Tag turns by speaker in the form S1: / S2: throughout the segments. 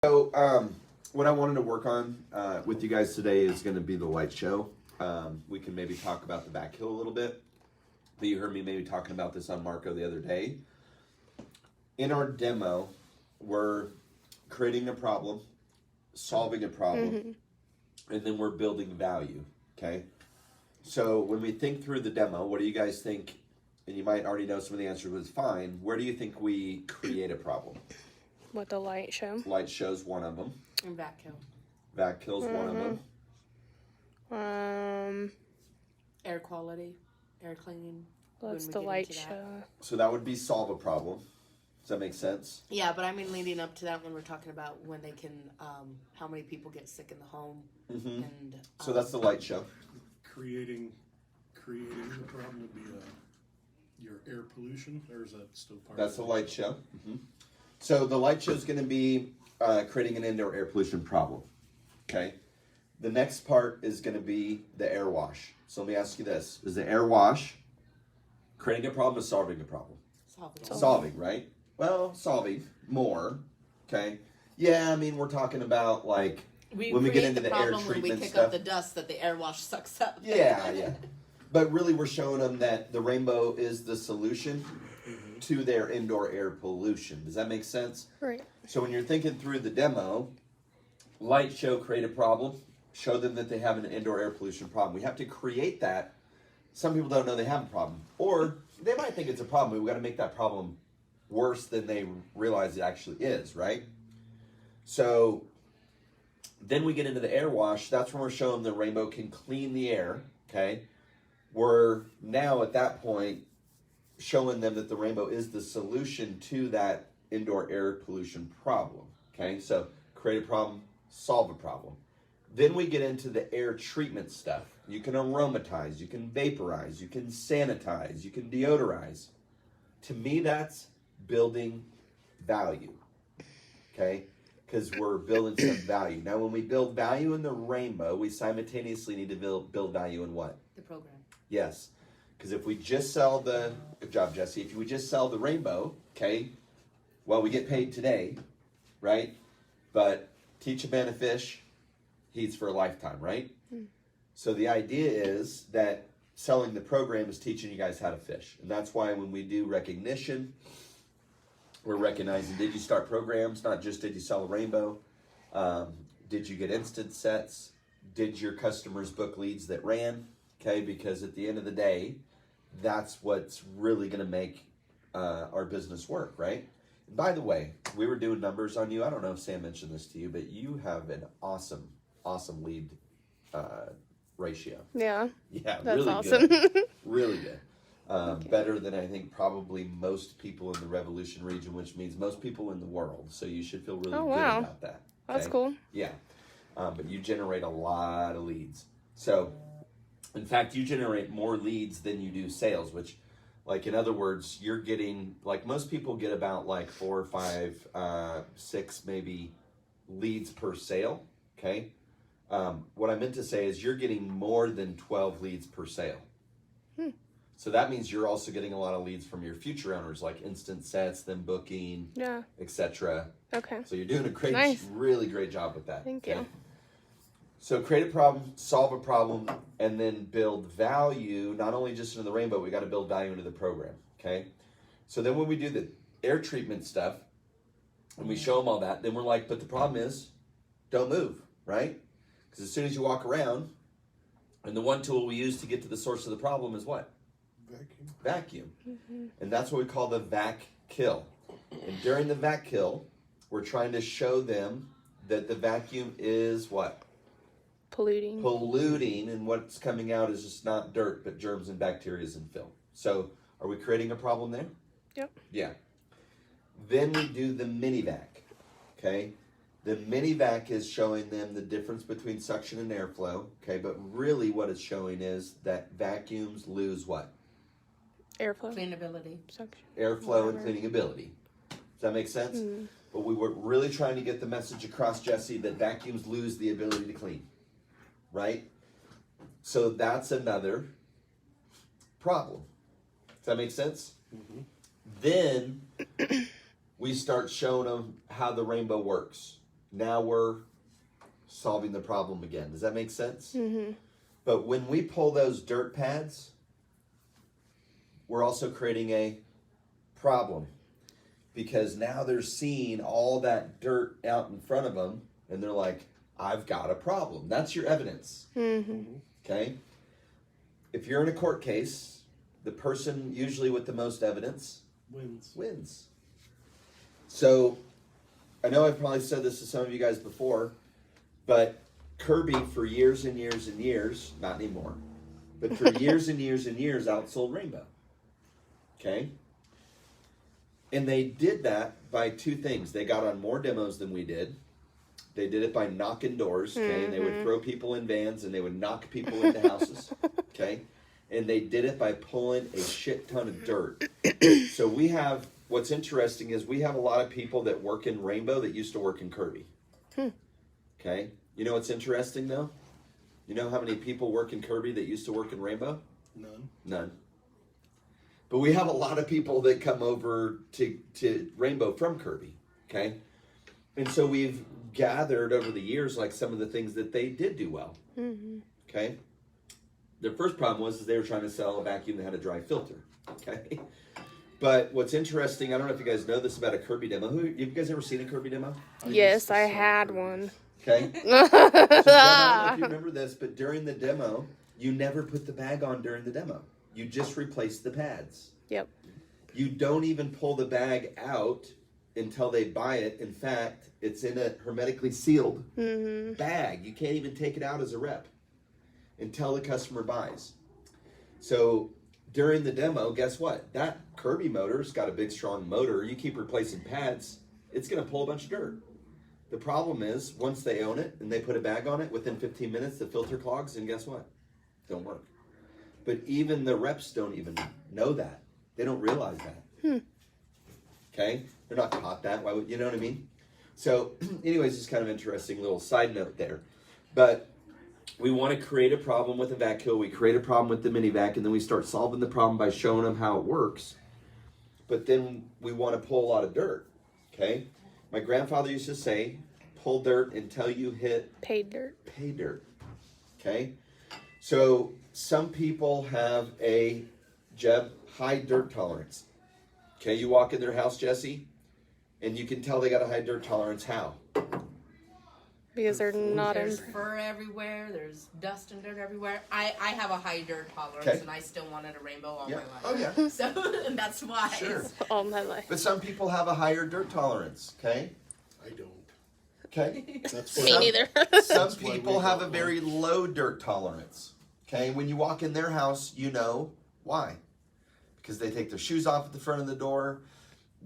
S1: So, what I wanted to work on with you guys today is going to be the light show. We can maybe talk about the back hill a little bit. But you heard me maybe talking about this on Marco the other day. In our demo, we're creating a problem, solving a problem, and then we're building value, okay? So when we think through the demo, what do you guys think? And you might already know some of the answers, but it's fine. Where do you think we create a problem?
S2: With the light show.
S1: Light show's one of them.
S3: And vac kill.
S1: Vac kill's one of them.
S3: Air quality, air cleaning.
S2: What's the light show?
S1: So that would be solve a problem. Does that make sense?
S3: Yeah, but I mean leading up to that when we're talking about when they can, how many people get sick in the home. And
S1: So that's the light show.
S4: Creating the problem would be your air pollution, or is that still part
S1: That's
S4: of
S1: the light show. So the light show is going to be creating an indoor air pollution problem. Okay. The next part is going to be the air wash. So let me ask you this: is the air wash creating a problem or solving a problem? Solving, right? Well, solving more. Okay. Yeah, I mean we're talking about like when we get into the air treatment
S3: when we kick
S1: stuff.
S3: up the dust that the air wash sucks up.
S1: Yeah. But really, we're showing them that the rainbow is the solution to their indoor air pollution. Does that make sense?
S2: Right.
S1: So when you're thinking through the demo, light show, create a problem, show them that they have an indoor air pollution problem. We have to create that. Some people don't know they have a problem. Or they might think it's a problem, but we've got to make that problem worse than they realize it actually is, right? So then we get into the air wash. That's when we're showing the rainbow can clean the air, okay? We're now at that point showing them that the rainbow is the solution to that indoor air pollution problem, okay? So create a problem, solve a problem. Then we get into the air treatment stuff. You can aromatize, you can vaporize, you can sanitize, you can deodorize. To me, that's building value, okay? Because we're building some value. Now, when we build value in the rainbow, we simultaneously need to build value in what?
S3: The program.
S1: Yes. Because if we just sell the, good job, Jesse, if we just sell the rainbow, okay, well, we get paid today, right? But teach a man to fish, he eats for a lifetime, right? So the idea is that selling the program is teaching you guys how to fish. And that's why when we do recognition, we're recognizing, did you start programs? Not just did you sell a rainbow? Did you get instant sets? Did your customers book leads that ran? Okay, because at the end of the day, that's what's really going to make our business work, right? And by the way, we were doing numbers on you. I don't know if Sam mentioned this to you, but you have an awesome lead ratio.
S2: Yeah.
S1: Yeah,
S2: That's
S1: really
S2: awesome.
S1: good. Really good. Better than I think probably most people in the Revolution region, which means most people in the world. So you should feel really good about that.
S2: That's
S1: okay?
S2: cool.
S1: Yeah. But you generate a lot of leads. So, in fact, you generate more leads than you do sales, which, like, in other words, you're getting, like, most people get about, like, 4 or 5, 6, maybe leads per sale, okay? What I meant to say is you're getting more than 12 leads per sale. So that means you're also getting a lot of leads from your future owners, like instant sets, them booking, etc.
S2: Okay.
S1: So you're doing a really great job with that.
S2: Thank you.
S1: So create a problem, solve a problem, and then build value, not only just into the rainbow, we got to build value into the program, okay? So then when we do the air treatment stuff, and we show them all that, then we're like, but the problem is, don't move, right? Because as soon as you walk around, and the one tool we use to get to the source of the problem is what? Vacuum. And that's what we call the vac kill. And during the vac kill, we're trying to show them that the vacuum is what? Polluting, and what's coming out is just not dirt, but germs and bacteria and film. So, are we creating a problem there?
S2: Yep.
S1: Yeah. Then we do the mini vac. Okay? The mini vac is showing them the difference between suction and airflow. Okay, but really what it's showing is that vacuums lose what?
S2: Airflow.
S3: Cleanability.
S2: Suction.
S1: Airflow and cleaning ability. Does that make sense? But we were really trying to get the message across, Jesse, that vacuums lose the ability to clean. Right? So that's another problem. Does that make sense? Then we start showing them how the rainbow works. now we're solving the problem again. Does that make sense?
S2: Mm-hmm.
S1: But when we pull those dirt pads, we're also creating a problem, because now they're seeing all that dirt out in front of them and they're like, I've got a problem. That's your evidence.
S2: Mm-hmm.
S1: Okay? If you're in a court case, the person usually with the most evidence wins. So, I know I've probably said this to some of you guys before, but Kirby for years and years and years, not anymore, but for years and years and years outsold Rainbow. Okay? And they did that by two things. They got on more demos than we did. They did it by knocking doors, okay? And they would throw people in vans and they would knock people into houses, okay? And they did it by pulling a shit ton of dirt. So we have, what's interesting is we have a lot of people that work in Rainbow that used to work in Kirby. Okay? You know what's interesting though? You know how many people work in Kirby that used to work in Rainbow? None. But we have a lot of people that come over to Rainbow from Kirby, okay? And so we've gathered over the years like some of the things that they did do well, okay? Their first problem was they were trying to sell a vacuum that had a dry filter, okay? But what's interesting, I don't know if you guys know this about a Kirby demo. Have you guys ever seen a Kirby demo?
S2: Yes, I had one.
S1: Okay. So I don't know if you remember this, but during the demo, you never put the bag on during the demo. You just replace the pads.
S2: Yep.
S1: You don't even pull the bag out until they buy it. In fact, it's in a hermetically sealed bag. You can't even take it out as a rep until the customer buys. So during the demo, guess what? That Kirby motor's got a big, strong motor. You keep replacing pads, it's going to pull a bunch of dirt. The problem is, once they own it and they put a bag on it, within 15 minutes, the filter clogs, and guess what? Don't work. But even the reps don't even know that. They don't realize that. Okay? They're not taught that. Why would, you know what I mean? So, anyways, it's kind of interesting little side note there. But we want to create a problem with a vacuum. We create a problem with the mini vac, and then we start solving the problem by showing them how it works. But then we want to pull a lot of dirt. Okay? My grandfather used to say, pull dirt until you hit
S2: Pay dirt.
S1: pay dirt. Okay? So some people have a high dirt tolerance. Okay, you walk in their house, Jesse, and you can tell they got a high dirt tolerance. How?
S2: Because they're not
S3: There's
S2: in.
S3: fur everywhere. There's dust and dirt everywhere. I have a high dirt tolerance,
S1: Okay.
S3: and I still wanted a rainbow all
S1: Yeah.
S3: my life.
S1: Oh yeah.
S3: So and that's why.
S1: Sure.
S2: All my life.
S1: But some people have a higher dirt tolerance. Okay.
S4: I don't.
S1: Okay.
S4: That's
S2: Me
S4: why.
S2: neither.
S1: Some
S4: why we
S1: people have a
S4: don't
S1: very low dirt tolerance. Okay, when you walk in their house, you know why. Because they take their shoes off at the front of the door.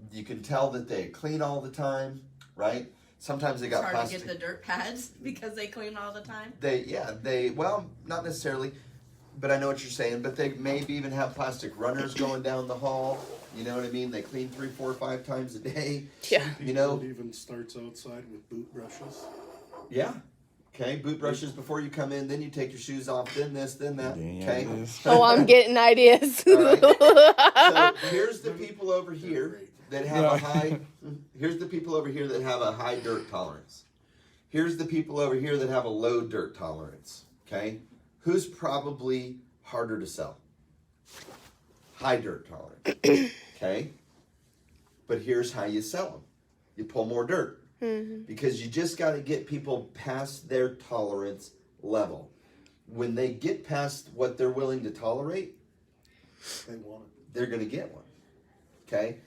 S1: You can tell that they clean all the time, right? Sometimes they
S3: It's
S1: got
S3: hard
S1: plastic.
S3: to get the dirt pads because they clean all the time.
S1: Well, not necessarily, but I know what you're saying. But they maybe even have plastic runners going down the hall. You know what I mean? They clean 3, 4, 5 times a day.
S2: Yeah.
S1: You know?
S4: It even starts outside with boot brushes.
S1: Yeah. Okay, boot brushes before you come in, then you take your shoes off, then this, then that. Okay.
S2: Oh, I'm getting ideas.
S1: All right. So here's the people over here that have a high. Here's the people over here that have a high dirt tolerance. Here's the people over here that have a low dirt tolerance. Okay, who's probably harder to sell? High dirt tolerance. Okay, but here's how you sell them: you pull more dirt. Because you just got to get people past their tolerance level. When they get past what they're willing to tolerate,
S4: They want it.
S1: they're going to get one. Okay?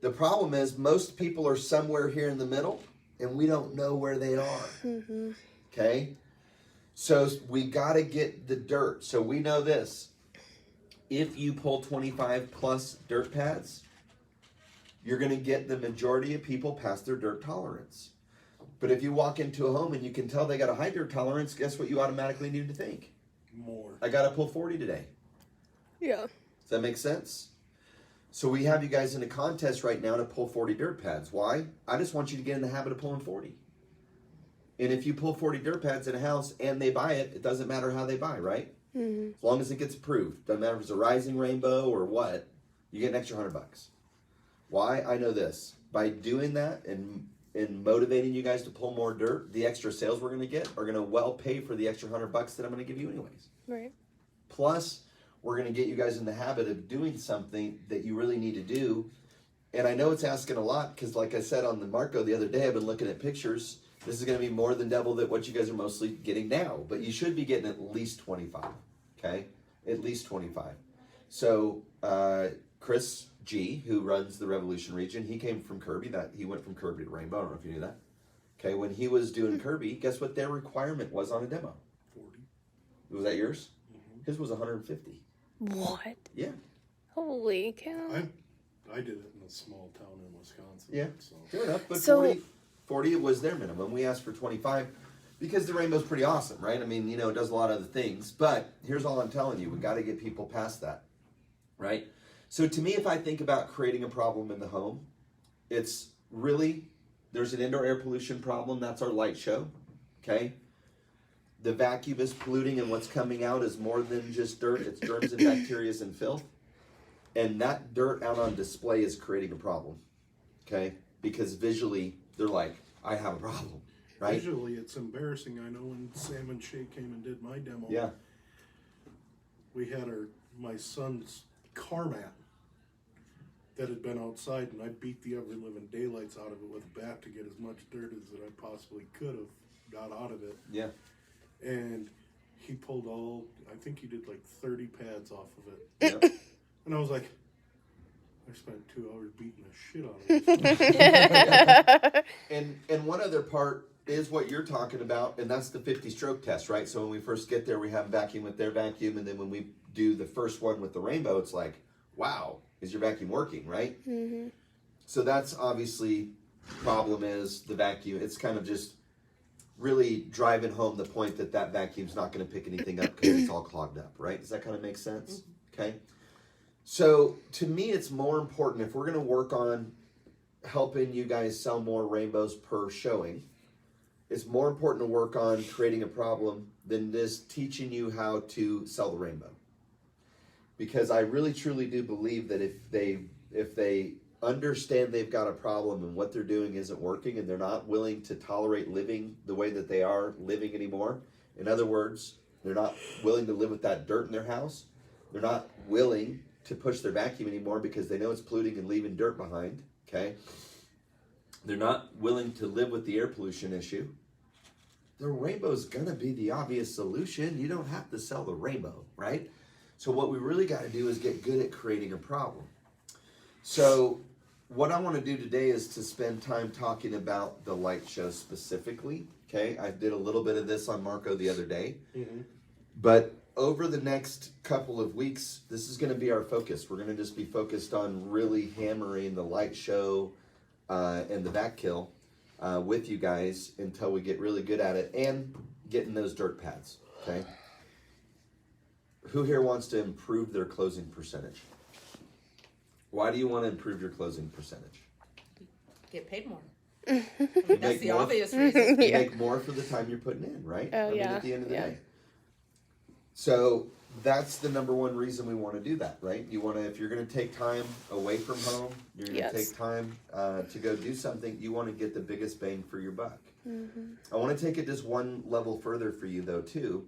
S1: The problem is most people are somewhere here in the middle and we don't know where they are. Okay? So we got to get the dirt. So we know this. If you pull 25 plus dirt pads, you're going to get the majority of people past their dirt tolerance. But if you walk into a home and you can tell they got a high dirt tolerance, guess what you automatically need to think?
S4: More.
S1: I got to pull 40 today.
S2: Yeah.
S1: Does that make sense? So we have you guys in a contest right now to pull 40 dirt pads. Why? I just want you to get in the habit of pulling 40. And if you pull 40 dirt pads in a house and they buy it, it doesn't matter how they buy, right? As long as it gets approved. Doesn't matter if it's a rising rainbow or what, you get an extra $100. Why? I know this. By doing that and and motivating you guys to pull more dirt, the extra sales we're going to get are going to well pay for the extra $100 that I'm going to give you anyways.
S2: Right.
S1: Plus, we're going to get you guys in the habit of doing something that you really need to do. And I know it's asking a lot because, like I said on the Marco the other day, I've been looking at pictures. This is going to be more than double that what you guys are mostly getting now. But you should be getting at least 25. Okay? At least 25. So, Chris G, who runs the Revolution region, he came from Kirby. He went from Kirby to Rainbow. I don't know if you knew that. Okay, when he was doing Kirby, guess what their requirement was on a demo?
S4: 40.
S1: Was that yours? His was 150.
S2: What?
S1: Yeah.
S2: Holy cow.
S4: I did it in a small town in Wisconsin.
S1: Yeah.
S4: So.
S1: Fair enough. But
S2: So-
S1: 40 was their minimum. We asked for 25 because the Rainbow's pretty awesome, right? I mean, it does a lot of other things. But here's all I'm telling you. We got to get people past that, right? So to me, if I think about creating a problem in the home, it's really, there's an indoor air pollution problem. That's our light show, okay? The vacuum is polluting, and what's coming out is more than just dirt. It's germs and bacteria and filth. And that dirt out on display is creating a problem, okay? Because visually, they're like, I have a problem, right?
S4: Visually, it's embarrassing. I know when Sam and Shay came and did my demo,
S1: Yeah.
S4: we had my son's car mat that had been outside, and I beat the ever living daylights out of it with a bat to get as much dirt as that I possibly could have got out of it.
S1: Yeah.
S4: And he pulled I think he did like 30 pads off of it.
S1: Yep.
S4: And I was like, I spent 2 hours beating the shit out of this.
S1: And one other part is what you're talking about, and that's the 50 stroke test, right? So when we first get there, we have vacuum with their vacuum, and then when we do the first one with the Rainbow, it's like, wow, is your vacuum working, right?
S2: Mm-hmm.
S1: So that's obviously, problem is the vacuum. It's kind of just really driving home the point that vacuum's not going to pick anything up because it's all clogged up, right? Does that kind of make sense? Okay. So to me, it's more important if we're going to work on helping you guys sell more Rainbows per showing. It's more important to work on creating a problem than just teaching you how to sell the Rainbow. Because I really truly do believe that if they understand they've got a problem and what they're doing isn't working and they're not willing to tolerate living the way that they are living anymore, in other words, they're not willing to live with that dirt in their house, they're not willing to push their vacuum anymore because they know it's polluting and leaving dirt behind, okay? They're not willing to live with the air pollution issue. The Rainbow's gonna be the obvious solution. You don't have to sell the Rainbow, right? So what we really gotta do is get good at creating a problem. So what I wanna do today is to spend time talking about the light show specifically, okay? I did a little bit of this on Marco the other day.
S4: Mm-hmm.
S1: But over the next couple of weeks, this is going to be our focus. We're going to just be focused on really hammering the light show and the vac kill with you guys until we get really good at it and getting those dirt pads, okay? Who here wants to improve their closing percentage? Why do you want to improve your closing percentage?
S3: Get paid more.
S1: You
S3: That's
S1: make
S3: the
S1: more-
S3: obvious reason.
S1: You
S2: Yeah.
S1: make more for the time you're putting in, right?
S2: Oh, yeah.
S1: At the end of the
S2: Yeah.
S1: day. So that's the number one reason we want to do that, right? You want to, if you're going to take time away from home, you're going to
S2: Yes.
S1: take time to go do something, you want to get the biggest bang for your buck.
S2: Mm-hmm.
S1: I want to take it just one level further for you though too.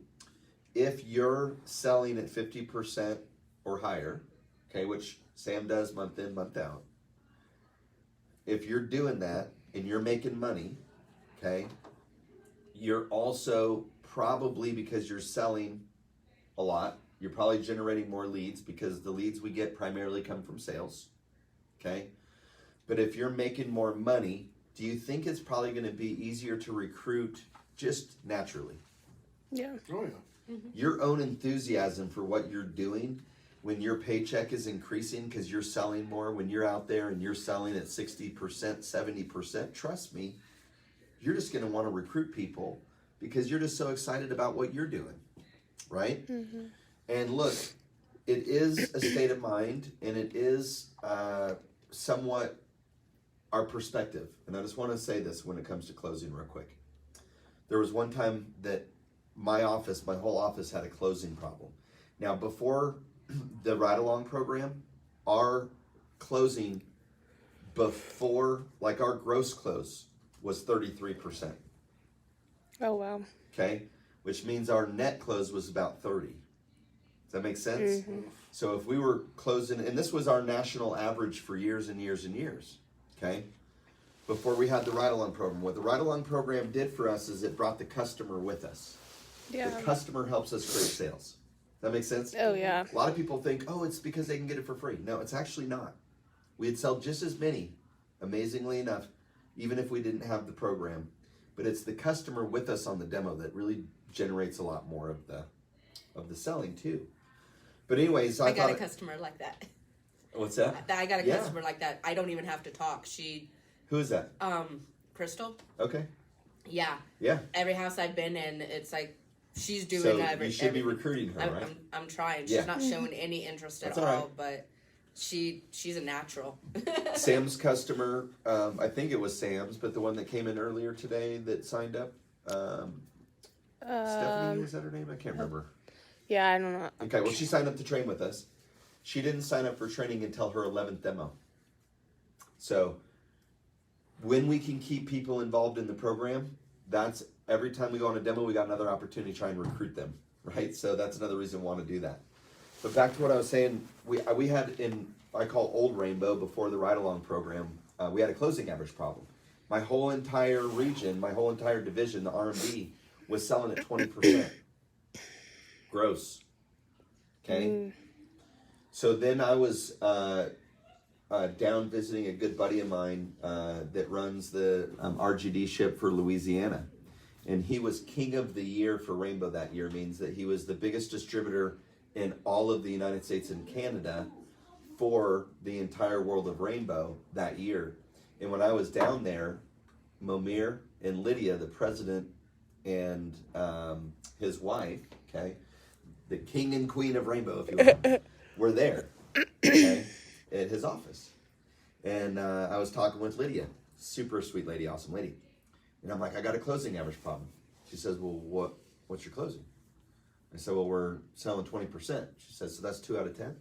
S1: If you're selling at 50% or higher, okay, which Sam does month in, month out. If you're doing that and you're making money, okay, you're also probably, because you're selling a lot, you're probably generating more leads because the leads we get primarily come from sales, okay? But if you're making more money, do you think it's probably going to be easier to recruit just naturally?
S2: Yeah.
S4: Oh, yeah.
S1: Your own enthusiasm for what you're doing when your paycheck is increasing because you're selling more, when you're out there and you're selling at 60%, 70%, trust me, you're just going to want to recruit people because you're just so excited about what you're doing, right?
S2: Mm-hmm.
S1: And look, it is a state of mind and it is somewhat our perspective. And I just want to say this when it comes to closing real quick. There was one time that my whole office had a closing problem. Now, before the ride-along program, our closing before, like our gross close was 33%.
S2: Oh, wow.
S1: Okay, which means our net close was about 30. Does that make sense? So if we were closing, and this was our national average for years and years and years, okay, before we had the ride-along program. What the ride-along program did for us is it brought the customer with us.
S2: Yeah.
S1: The customer helps us create sales. That makes sense?
S2: Oh, yeah.
S1: A lot of people think, oh, it's because they can get it for free. No, it's actually not. We'd sell just as many, amazingly enough, even if we didn't have the program. But it's the customer with us on the demo that really generates a lot more of the selling too. But anyways,
S3: I got a customer like that.
S1: What's that?
S3: I got a
S1: Yeah.
S3: customer like that. I don't even have to talk. She,
S1: Who is that?
S3: Crystal.
S1: Okay.
S3: Yeah.
S1: Yeah.
S3: Every house I've been in, it's like she's doing
S1: So
S3: every.
S1: you should be
S3: everything.
S1: recruiting her, right?
S3: I'm trying.
S1: Yeah.
S3: She's not showing any interest at
S1: That's all
S3: all,
S1: right.
S3: but she's a natural.
S1: Sam's customer, I think it was Sam's, but the one that came in earlier today that signed up, Stephanie, is that her name? I can't remember.
S2: Yeah, I don't know.
S1: Okay, well, she signed up to train with us. She didn't sign up for training until her 11th demo. So, when we can keep people involved in the program, that's every time we go on a demo, we got another opportunity to try and recruit them, right? So that's another reason we want to do that. But back to what I was saying, we had in, I call Old Rainbow before the ride-along program, we had a closing average problem. My whole entire region, my whole entire division, the R&B, was selling at 20%. Gross. Okay? So then I was down visiting a good buddy of mine that runs the RGD ship for Louisiana. And he was king of the year for Rainbow that year, means that he was the biggest distributor in all of the United States and Canada for the entire world of Rainbow that year. And when I was down there, Momir and Lydia, the president and his wife, okay, the king and queen of Rainbow, if you will, were there, okay, at his office. And I was talking with Lydia, super sweet lady, awesome lady. And I'm like, I got a closing average problem. She says, well, what's your closing? I said, well, we're selling 20%. She said, so that's 2 out of 10? I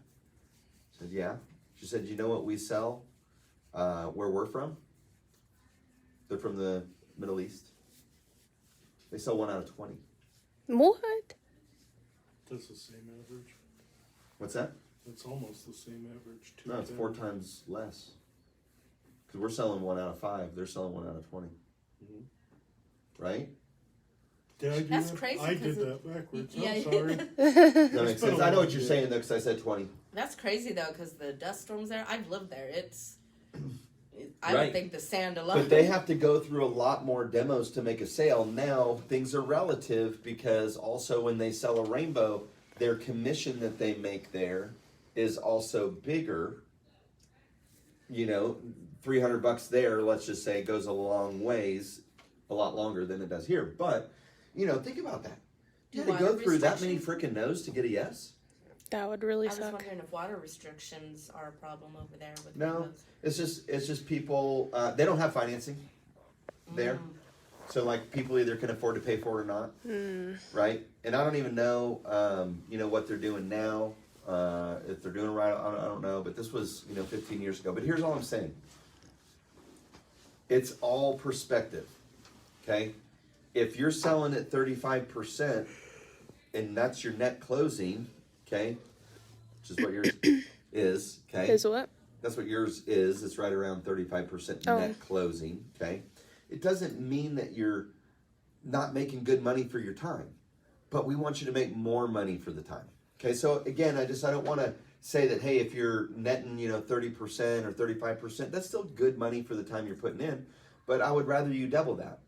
S1: said, yeah. She said, you know what we sell where we're from? They're from the Middle East. They sell 1 out of 20.
S2: What?
S4: That's the same average.
S1: What's that?
S4: That's almost the same average.
S1: No, it's 4 times less. Because we're selling 1 out of 5. They're selling 1 out of 20. Right?
S4: Did I do
S3: That's
S4: that?
S3: crazy
S4: I did
S3: 'cause
S4: that backwards.
S3: Yeah.
S4: I'm sorry.
S1: That makes
S4: It's been
S1: sense.
S4: a
S1: I know
S4: while,
S1: what you're
S4: yeah.
S1: saying, though, because I said 20.
S3: That's crazy though, because the dust storms there. I've lived there. I
S1: Right.
S3: would think the sand alone.
S1: But they have to go through a lot more demos to make a sale. Now, things are relative because also when they sell a Rainbow, their commission that they make there is also bigger. You know, $300 there, let's just say, goes a long ways, a lot longer than it does here. But, you know, think about that. You had to go
S3: Water
S1: through that many
S3: restrictions?
S1: freaking no's to get a yes?
S2: That would really
S3: I was
S2: suck.
S3: wondering if water restrictions are a problem over there with
S1: No,
S3: rainbows.
S1: it's just people, they don't have financing there. So like people either can afford to pay for it or not, right? And I don't even know, you know, what they're doing now. If they're doing it right, I don't know. But this was, 15 years ago. But here's all I'm saying. It's all perspective, okay? If you're selling at 35% and that's your net closing, okay, which is what yours is, okay?
S2: Is what?
S1: That's what yours is. It's right around 35%
S2: Oh.
S1: net closing, okay? It doesn't mean that you're not making good money for your time, but we want you to make more money for the time. Okay, so again, I don't want to say that, hey, if you're netting, 30% or 35%, that's still good money for the time you're putting in, but I would rather you double that.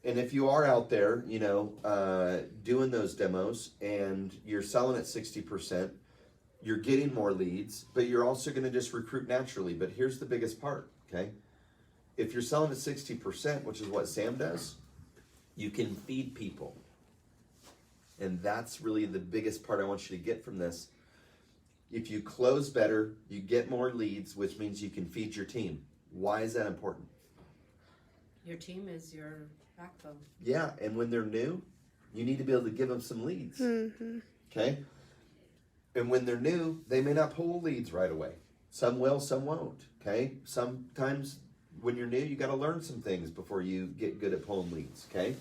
S1: And if you are out there, doing those demos and you're selling at 60%, you're getting more leads, but you're also going to just recruit naturally. But here's the biggest part, okay? If you're selling at 60%, which is what Sam does, you can feed people. And that's really the biggest part I want you to get from this. If you close better, you get more leads, which means you can feed your team. Why is that important?
S3: Your team is your backbone.
S1: Yeah, and when they're new, you need to be able to give them some leads. Okay? And when they're new, they may not pull leads right away. Some will, some won't. Okay? Sometimes when you're new, you got to learn some things before you get good at pulling leads. Okay.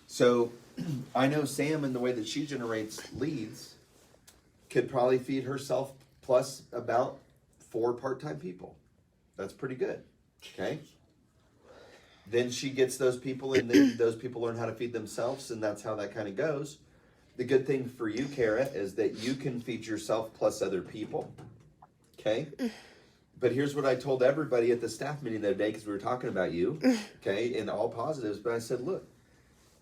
S1: So I know Sam, in the way that she generates leads, could probably feed herself plus about 4 part-time people. That's pretty good. Okay. Then she gets those people, and then those people learn how to feed themselves, and that's how that kind of goes. The good thing for you, Kara, is that you can feed yourself plus other people. Okay. But here's what I told everybody at the staff meeting the other day, because we were talking about you, okay, and all positives. But I said, look,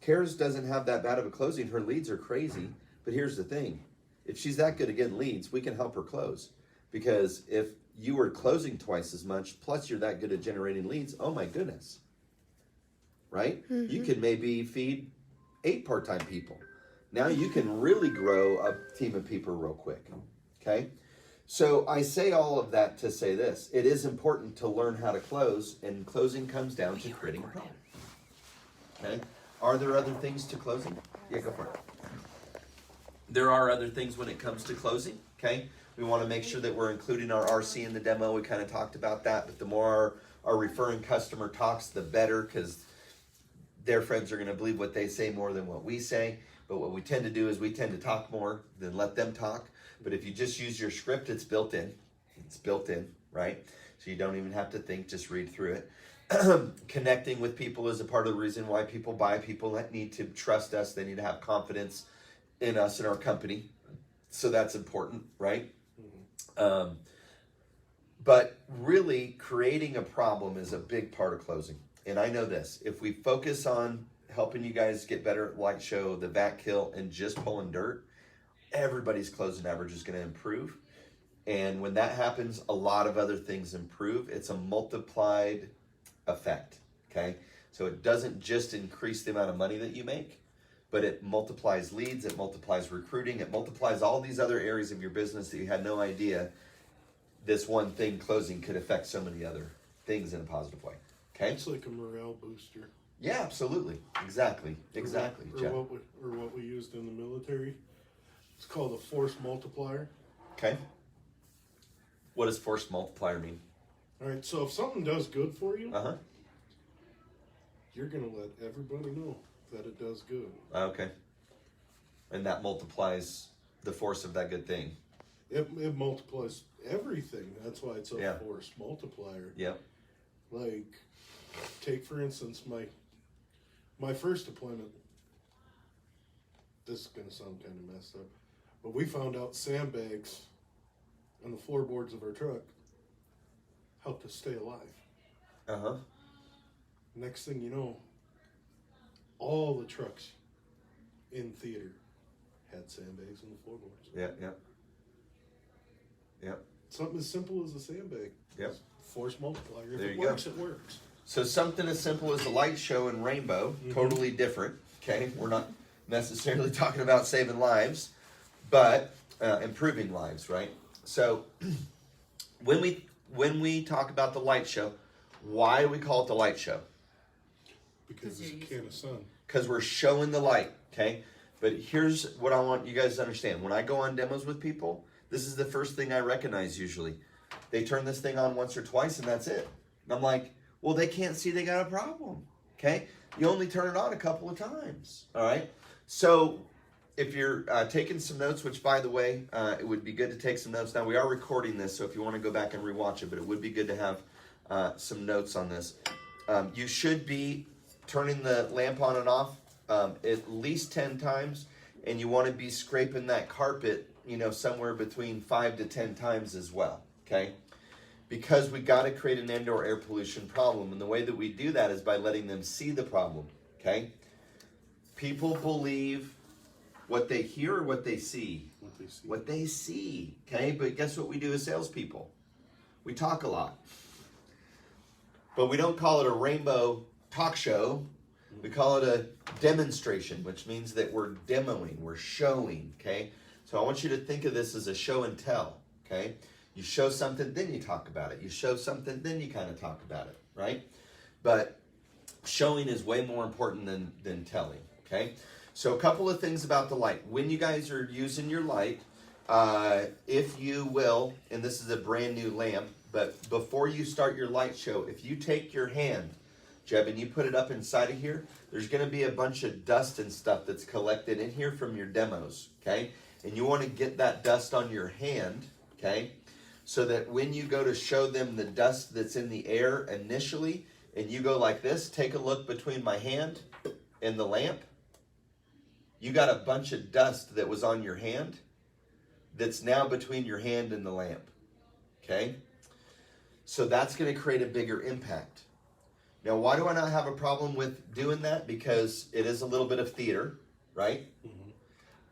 S1: Kara's doesn't have that bad of a closing. Her leads are crazy. But here's the thing. If she's that good at getting leads, we can help her close. Because if you were closing twice as much, plus you're that good at generating leads, oh my goodness. Right? Mm-hmm. You could maybe feed 8 part-time people. Now you can really grow a team of people real quick. Okay? So I say all of that to say this. It is important to learn how to close, and closing comes down to creating a problem. Okay? Are there other things to closing? Yeah, go for it. There are other things when it comes to closing. Okay? We want to make sure that we're including our RC in the demo. We kind of talked about that, but the more our referring customer talks, the better, because their friends are going to believe what they say more than what we say. But what we tend to do is we tend to talk more than let them talk. But if you just use your script, it's built in. It's built in, right? So you don't even have to think, just read through it. Connecting with people is a part of the reason why people buy. People that need to trust us. They need to have confidence in us and our company. So that's important, right? Mm-hmm. But really, creating a problem is a big part of closing. And I know this. If we focus on helping you guys get better at light show, the vac kill, and just pulling dirt, everybody's closing average is going to improve. And when that happens, a lot of other things improve. It's a multiplied effect, okay? So it doesn't just increase the amount of money that you make, but it multiplies leads, it multiplies recruiting, it multiplies all these other areas of your business that you had no idea this one thing closing could affect so many other things in a positive way, okay?
S4: It's like a morale booster.
S1: Yeah, absolutely. Exactly, Jeff.
S4: Or what we used in the military. It's called a force multiplier.
S1: Okay. What does force multiplier mean?
S4: All right, so if something does good for you,
S1: Uh-huh.
S4: you're going to let everybody know that it does good.
S1: Okay. And that multiplies the force of that good thing.
S4: It multiplies everything. That's why it's a force multiplier.
S1: Yep.
S4: Like, take for instance my first deployment. This is going to sound kind of messed up, but we found out sandbags on the floorboards of our truck helped us stay alive.
S1: Uh-huh.
S4: Next thing you know, all the trucks in theater had sandbags on the floorboards.
S1: Yep.
S4: Something as simple as a sandbag.
S1: Yep.
S4: Force multiplier. If
S1: There
S4: it
S1: you
S4: works,
S1: go.
S4: it works.
S1: So something as simple as a light show and rainbow, totally different, okay? We're not necessarily talking about saving lives, but improving lives, right? So when we talk about the light show, why do we call it the light show?
S4: Because it's a can of sun.
S1: Because we're showing the light, okay? But here's what I want you guys to understand. When I go on demos with people, this is the first thing I recognize usually. They turn this thing on once or twice and that's it. And I'm like, well, they can't see they got a problem, okay? You only turn it on a couple of times, all right? So if you're taking some notes, which by the way, it would be good to take some notes. Now we are recording this, so if you want to go back and rewatch it, but it would be good to have some notes on this. You should be turning the lamp on and off at least 10 times, and you want to be scraping that carpet, somewhere between 5 to 10 times as well, okay? Because we got to create an indoor air pollution problem, and the way that we do that is by letting them see the problem, okay? People believe what they hear or what they see? What they see, okay? But guess what we do as salespeople? We talk a lot. But we don't call it a rainbow talk show. We call it a demonstration, which means that we're demoing, we're showing, okay? So I want you to think of this as a show and tell, okay? You show something, then you talk about it. You show something, then you kind of talk about it, right? But showing is way more important than telling, okay? So a couple of things about the light. When you guys are using your light, if you will, and this is a brand new lamp, but before you start your light show, if you take your hand, Jeb, and you put it up inside of here, there's going to be a bunch of dust and stuff that's collected in here from your demos, okay? And you want to get that dust on your hand, okay? So that when you go to show them the dust that's in the air initially, and you go like this, take a look between my hand and the lamp, you got a bunch of dust that was on your hand that's now between your hand and the lamp, okay? So that's going to create a bigger impact. Now, why do I not have a problem with doing that? Because it is a little bit of theater, right? Mm-hmm.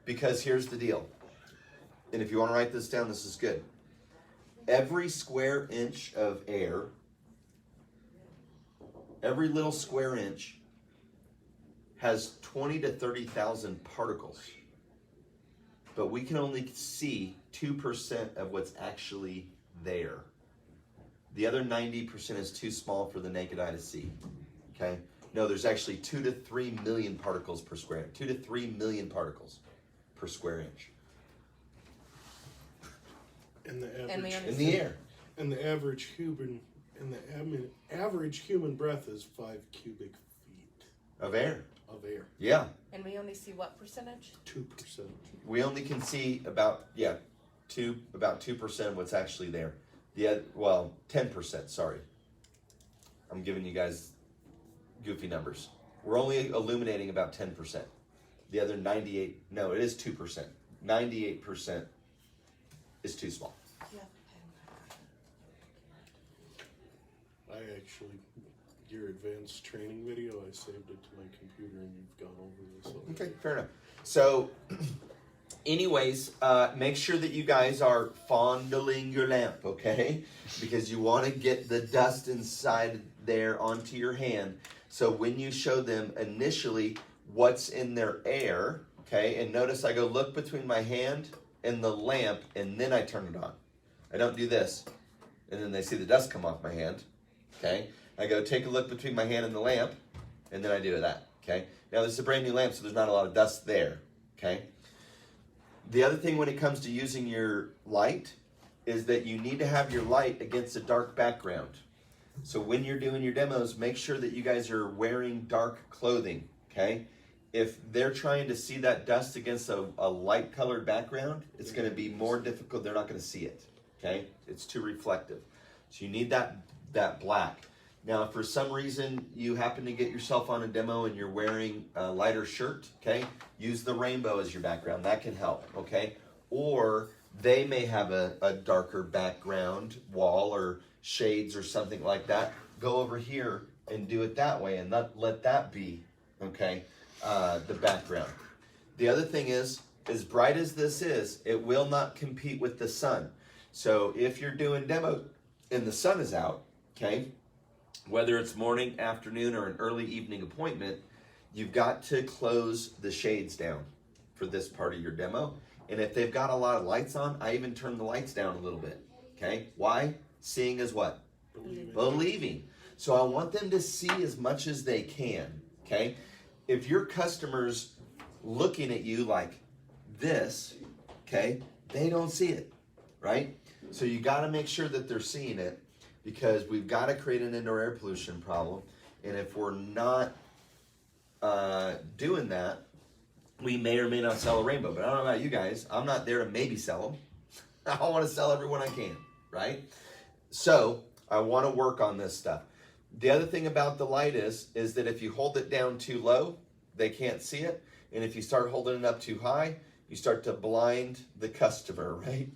S1: Because here's the deal. And if you want to write this down, this is good. Every square inch of air, every little square inch has 20 to 30,000 particles. But we can only see 2% of what's actually there. The other 90% is too small for the naked eye to see, okay? No, there's actually 2 to 3 million particles per square, 2 to 3 million particles per square inch.
S4: And the
S3: And
S4: average
S1: In the air.
S4: and the average human average human breath is 5 cubic feet
S1: Of air.
S4: of air.
S1: Yeah.
S3: And we only see what percentage?
S4: 2%.
S1: We only can see about 2% of what's actually there. 10%, sorry. I'm giving you guys goofy numbers. We're only illuminating about 10%. The other 98, no, it is 2%. 98% is too small.
S3: Yeah.
S4: I actually, your advanced training video, I saved it to my computer and you've gone over this already.
S1: Okay, fair enough. So, anyways, make sure that you guys are fondling your lamp, okay? Because you want to get the dust inside there onto your hand. So when you show them initially what's in their air, okay? And notice I go look between my hand and the lamp, and then I turn it on. I don't do this, and then they see the dust come off my hand, okay? I go take a look between my hand and the lamp, and then I do that, okay? Now this is a brand new lamp, so there's not a lot of dust there, okay? The other thing when it comes to using your light is that you need to have your light against a dark background. So when you're doing your demos, make sure that you guys are wearing dark clothing, okay? If they're trying to see that dust against a light colored background, it's going to be more difficult. They're not going to see it, okay? It's too reflective. So you need that black. Now, if for some reason you happen to get yourself on a demo and you're wearing a lighter shirt, okay, use the rainbow as your background. That can help, okay? Or they may have a darker background wall or shades or something like that. Go over here and do it that way and let that be, okay, the background. The other thing is, as bright as this is, it will not compete with the sun. So if you're doing demo and the sun is out, okay, whether it's morning, afternoon, or an early evening appointment, you've got to close the shades down for this part of your demo. And if they've got a lot of lights on, I even turn the lights down a little bit. Okay? Why? Seeing is what? Believing. So I want them to see as much as they can. Okay? If your customer's looking at you like this, okay, they don't see it, right? So you got to make sure that they're seeing it, because we've got to create an indoor air pollution problem. And if we're not doing that, we may or may not sell a rainbow. But I don't know about you guys. I'm not there to maybe sell them. I want to sell every one I can, right? So I want to work on this stuff. The other thing about the light is that if you hold it down too low, they can't see it. And if you start holding it up too high, you start to blind the customer, right?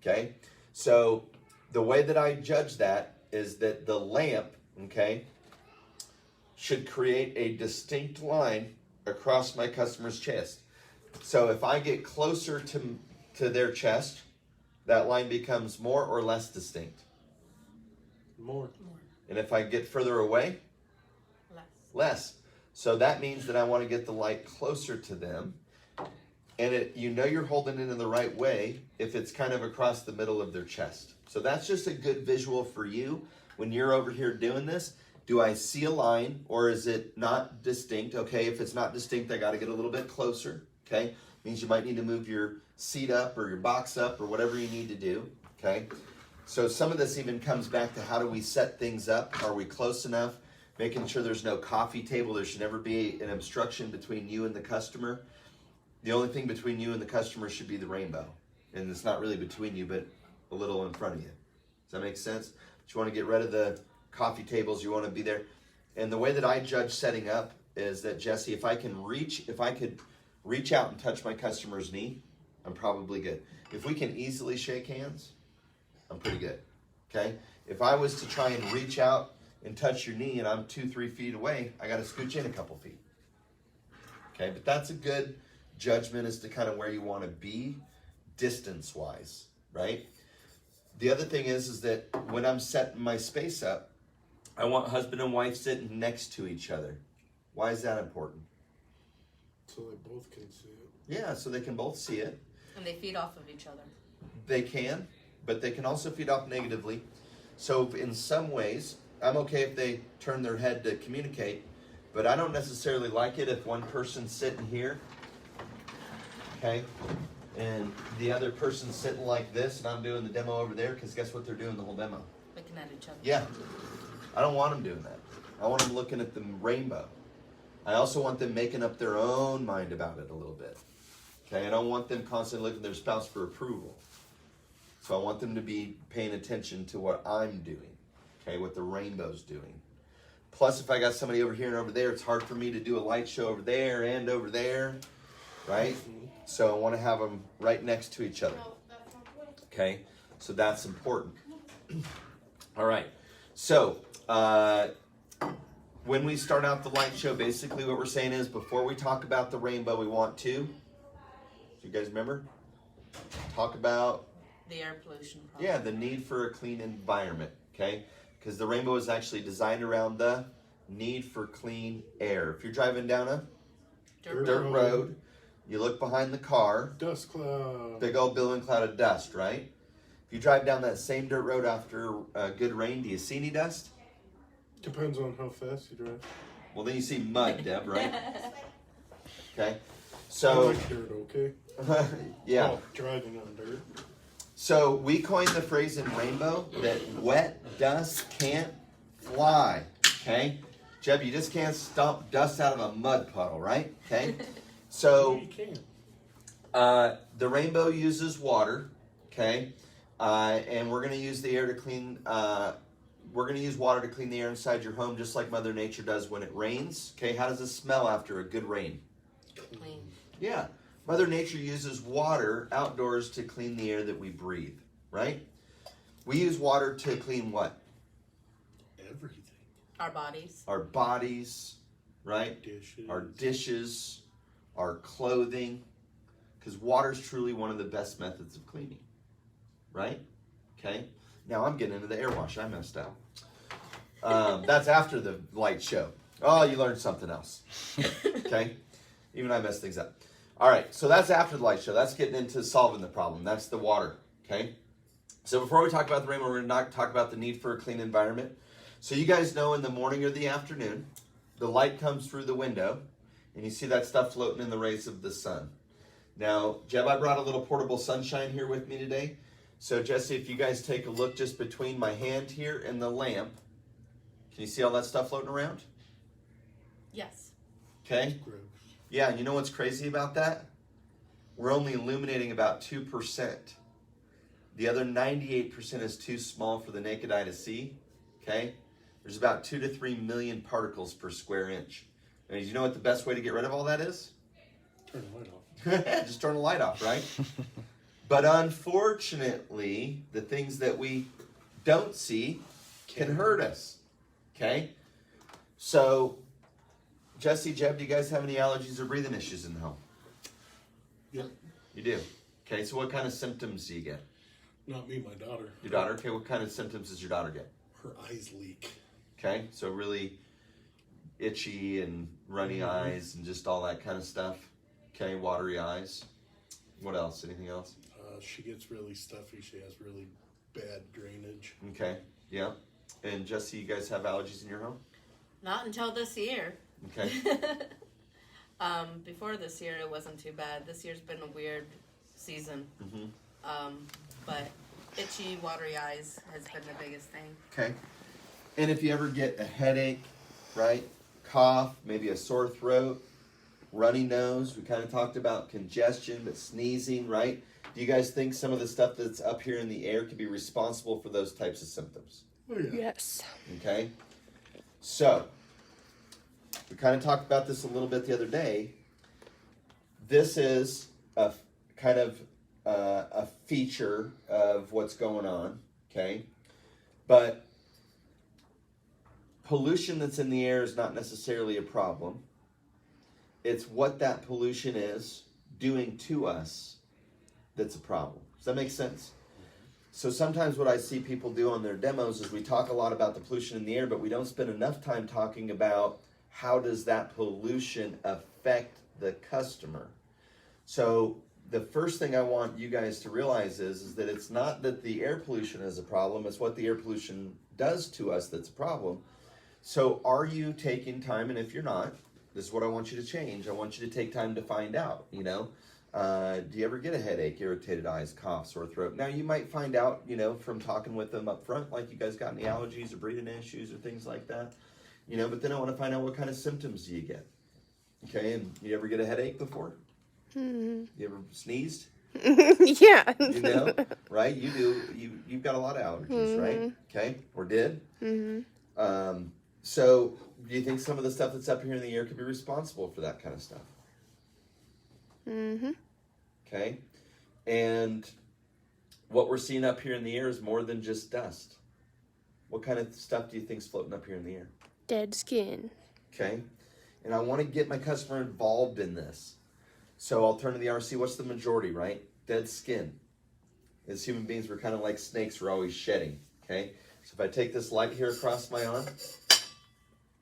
S1: Okay? So the way that I judge that is that the lamp, okay, should create a distinct line across my customer's chest. So if I get closer to their chest, that line becomes more or less distinct.
S4: More.
S1: And if I get further away, less. So that means that I want to get the light closer to them. And you know you're holding it in the right way if it's kind of across the middle of their chest. So that's just a good visual for you when you're over here doing this. Do I see a line, or is it not distinct? Okay, if it's not distinct, I got to get a little bit closer. Okay, means you might need to move your seat up or your box up or whatever you need to do. Okay, So some of this even comes back to how do we set things up? Are we close enough? Making sure there's no coffee table. There should never be an obstruction between you and the customer. The only thing between you and the customer should be the rainbow. And it's not really between you, but a little in front of you. Does that make sense? But you want to get rid of the coffee tables. You want to be there. And the way that I judge setting up is that, Jesse, if I could reach out and touch my customer's knee, I'm probably good. If we can easily shake hands, I'm pretty good. Okay? If I was to try and reach out and touch your knee and I'm 2-3 feet away, I got to scooch in a couple feet. Okay? But that's a good judgment as to kind of where you want to be distance-wise, right? The other thing is that when I'm setting my space up, I want husband and wife sitting next to each other. Why is that important?
S4: So they both can see it.
S1: Yeah, so they can both see it.
S3: And they feed off of each other.
S1: They can, but they can also feed off negatively. So in some ways, I'm okay if they turn their head to communicate, but I don't necessarily like it if one person's sitting here, okay, and the other person's sitting like this, and I'm doing the demo over there, because guess what they're doing the whole demo?
S3: Looking at each other.
S1: Yeah, I don't want them doing that. I want them looking at the rainbow. I also want them making up their own mind about it a little bit. Okay, I don't want them constantly looking at their spouse for approval. So I want them to be paying attention to what I'm doing, okay, what the rainbow's doing. Plus, if I got somebody over here and over there, it's hard for me to do a light show over there and over there, right? So I want to have them right next to each other. Okay, so that's important. All right, so when we start out the light show, basically what we're saying is before we talk about the rainbow, we want to, do you guys remember? Talk about
S3: The air pollution problem.
S1: yeah, the need for a clean environment, okay? Because the rainbow is actually designed around the need for clean air. If you're driving down a dirt road, you look behind the car,
S4: Dust cloud.
S1: big old billowing cloud of dust, right? If you drive down that same dirt road after good rain, do you see any dust?
S4: Depends on how fast you drive.
S1: Well, then you see mud, Deb, right? Okay,
S4: I
S1: so
S4: like dirt, okay?
S1: yeah.
S4: Oh, driving on dirt.
S1: So we coined the phrase in Rainbow that wet dust can't fly, okay? Jeb, you just can't stomp dust out of a mud puddle, right? Okay? So
S4: You can.
S1: the Rainbow uses water, okay? And we're gonna use the air to clean, we're gonna use water to clean the air inside your home just like Mother Nature does when it rains, okay? How does it smell after a good rain?
S3: Clean.
S1: Yeah. Mother Nature uses water outdoors to clean the air that we breathe, right? We use water to clean what?
S4: Everything.
S3: Our bodies.
S1: Our bodies, right?
S4: Dishes.
S1: Our dishes, our clothing. Because water is truly one of the best methods of cleaning, right? Okay. Now I'm getting into the air wash. I messed up. That's after the light show. Oh, you learned something else. Okay. Even I messed things up. All right, so that's after the light show. That's getting into solving the problem. That's the water, okay? So before we talk about the rainbow, we're going to talk about the need for a clean environment. So you guys know in the morning or the afternoon, the light comes through the window, and you see that stuff floating in the rays of the sun. Now, Jeb, I brought a little portable sunshine here with me today. So Jesse, if you guys take a look just between my hand here and the lamp, can you see all that stuff floating around?
S3: Yes.
S1: Okay?
S4: Gross.
S1: Yeah, and you know what's crazy about that? We're only illuminating about 2%. The other 98% is too small for the naked eye to see, okay? There's about 2 to 3 million particles per square inch. And you know what the best way to get rid of all that is?
S4: Turn the light off.
S1: Just turn the light off, right? But unfortunately, the things that we don't see can hurt us, okay? So, Jesse, Jeb, do you guys have any allergies or breathing issues in the home?
S4: Yep.
S1: You do? Okay, so what kind of symptoms do you get?
S4: Not me, my daughter.
S1: Your daughter? Okay, what kind of symptoms does your daughter get?
S4: Her eyes leak.
S1: Okay, so really itchy and runny eyes and just all that kind of stuff. Okay, watery eyes. What else? Anything else?
S4: She gets really stuffy. She has really bad drainage.
S1: Okay, yeah. And Jesse, you guys have allergies in your home?
S3: Not until this year.
S1: Okay.
S3: Before this year, it wasn't too bad. This year's been a weird season.
S1: Mm-hmm.
S3: But Itchy, watery eyes has been the biggest thing.
S1: Okay. And if you ever get a headache, right? Cough, maybe a sore throat, runny nose. We kind of talked about congestion, but sneezing, right? Do you guys think some of the stuff that's up here in the air could be responsible for those types of symptoms?
S4: Oh, yeah.
S2: Yes.
S1: Okay. So, we kind of talked about this a little bit the other day. This is a kind of a feature of what's going on, okay? But pollution that's in the air is not necessarily a problem. It's what that pollution is doing to us that's a problem. Does that make sense? So sometimes what I see people do on their demos is we talk a lot about the pollution in the air, but we don't spend enough time talking about how does that pollution affect the customer. So the first thing I want you guys to realize is that it's not that the air pollution is a problem, it's what the air pollution does to us that's a problem. So are you taking time, and if you're not, this is what I want you to change. I want you to take time to find out, you know. Do you ever get a headache, irritated eyes, cough, sore throat? Now you might find out, you know, from talking with them up front, like you guys got any allergies or breathing issues or things like that, you know, but then I want to find out what kind of symptoms do you get. Okay, and you ever get a headache before?
S2: Mm-hmm.
S1: You ever sneezed?
S2: Yeah.
S1: You know, right? You do. You've got a lot of allergies, right? Okay, or did. So do you think some of the stuff that's up here in the air could be responsible for that kind of stuff? Okay, and what we're seeing up here in the air is more than just dust. What kind of stuff do you think's floating up here in the air?
S2: Dead skin.
S1: Okay, and I want to get my customer involved in this. So I'll turn to the RC. What's the majority, right? Dead skin. As human beings, we're kind of like snakes. We're always shedding. Okay, so if I take this light here across my arm,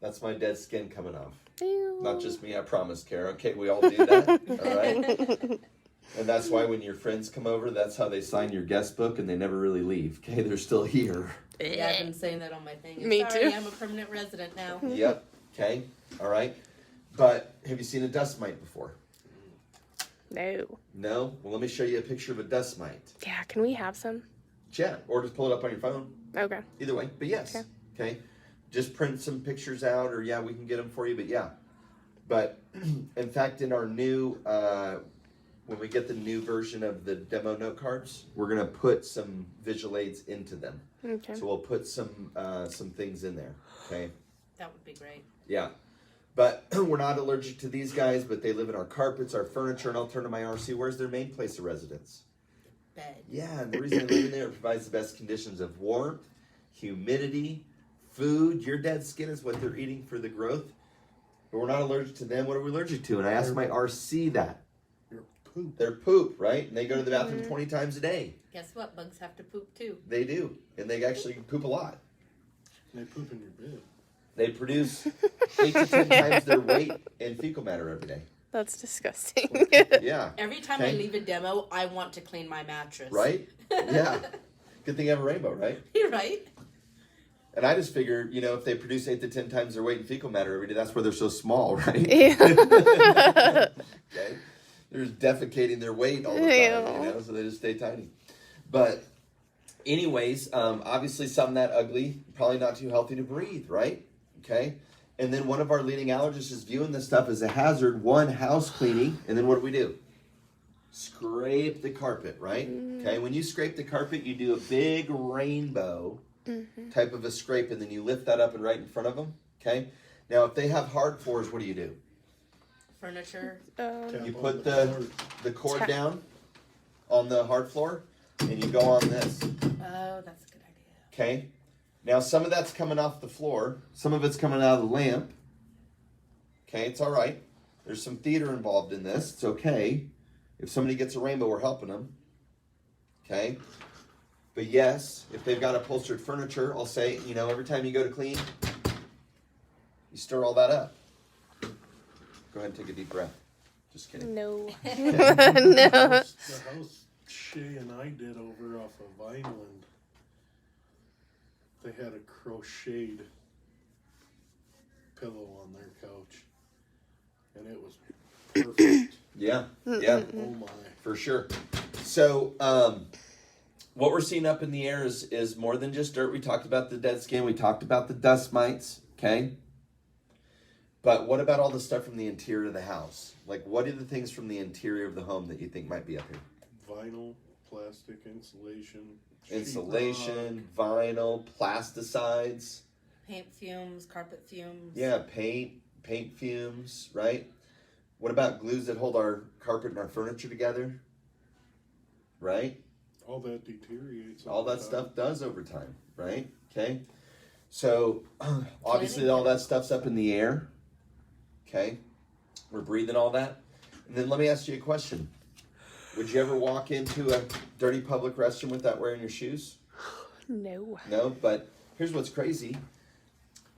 S1: that's my dead skin coming off.
S2: Ew.
S1: Not just me, I promise, Kara. Okay, we all do that. All right. And that's why when your friends come over, that's how they sign your guest book, and they never really leave. Okay, they're still here.
S3: Yeah, I've been saying that on my thing.
S2: Me
S3: Sorry,
S2: too.
S3: I'm a permanent resident now.
S1: Yep. Okay. All right. But have you seen a dust mite before?
S2: No.
S1: No? Well, let me show you a picture of a dust mite.
S2: Yeah, can we have some?
S1: Yeah, or just pull it up on your phone.
S2: Okay.
S1: Either way. But yes. Okay. Just print some pictures out, or yeah, we can get them for you. But yeah. But in fact, in our new, when we get the new version of the demo note cards, we're gonna put some visual aids into them.
S2: Okay.
S1: So we'll put some things in there. Okay.
S3: That would be great.
S1: Yeah. But we're not allergic to these guys, but they live in our carpets, our furniture, and I'll turn to my RC. Where's their main place of residence?
S3: Bed.
S1: Yeah, and the reason they live in there, it provides the best conditions of warmth, humidity, food. Your dead skin is what they're eating for the growth. But we're not allergic to them. What are we allergic to? And I asked my RC that.
S4: Your poop.
S1: Their poop, right? And they go to the bathroom 20 times a day.
S3: Guess what? Bugs have to poop too.
S1: They do. And they actually poop a lot.
S4: They poop in your bed.
S1: They produce 8 to 10 times their weight in fecal matter every day.
S2: That's disgusting.
S1: Yeah.
S3: Every time
S1: Okay.
S3: I leave a demo, I want to clean my mattress.
S1: Right? Yeah. Good thing you have a rainbow, right?
S3: You're right.
S1: And I just figure, you know, if they produce 8 to 10 times their weight in fecal matter every day, that's where they're so small, right?
S2: Yeah.
S1: Okay. They're just defecating their weight all the time, you know, so they just stay tiny. But anyways, obviously something that ugly, probably not too healthy to breathe, right? Okay. And then one of our leading allergists is viewing this stuff as a hazard. One, house cleaning. And then what do? Scrape the carpet, right? Okay. When you scrape the carpet, you do a big rainbow type of a scrape, and then you lift that up and right in front of them. Okay. Now, if they have hard floors, what do?
S3: Furniture.
S1: You put the cord down on the hard floor, and you go on this.
S3: Oh, that's a good idea.
S1: Okay. Now, some of that's coming off the floor. Some of it's coming out of the lamp. Okay, it's all right. There's some theater involved in this. It's okay. If somebody gets a rainbow, we're helping them. Okay. But yes, if they've got upholstered furniture, I'll say, you know, every time you go to clean, you stir all that up. Go ahead and take a deep breath. Just kidding.
S2: No.
S4: The house Shay and I did over off of Vineland, they had a crocheted pillow on their couch, and it was perfect.
S1: Yeah, yeah.
S4: Oh my.
S1: For sure. So, what we're seeing up in the air is more than just dirt. We talked about the dead skin. We talked about the dust mites. Okay. But what about all the stuff from the interior of the house? Like, what are the things from the interior of the home that you think might be up here?
S4: Vinyl, plastic, insulation.
S1: Insulation, vinyl, plasticides.
S3: Paint fumes, carpet fumes.
S1: Yeah, paint fumes, right? What about glues that hold our carpet and our furniture together? Right?
S4: All that deteriorates.
S1: All
S4: over
S1: that
S4: time.
S1: stuff does over time, right? Okay. So obviously all that stuff's up in the air. Okay. We're breathing all that. And then let me ask you a question. Would you ever walk into a dirty public restroom without wearing your shoes?
S2: No.
S1: No, but here's what's crazy.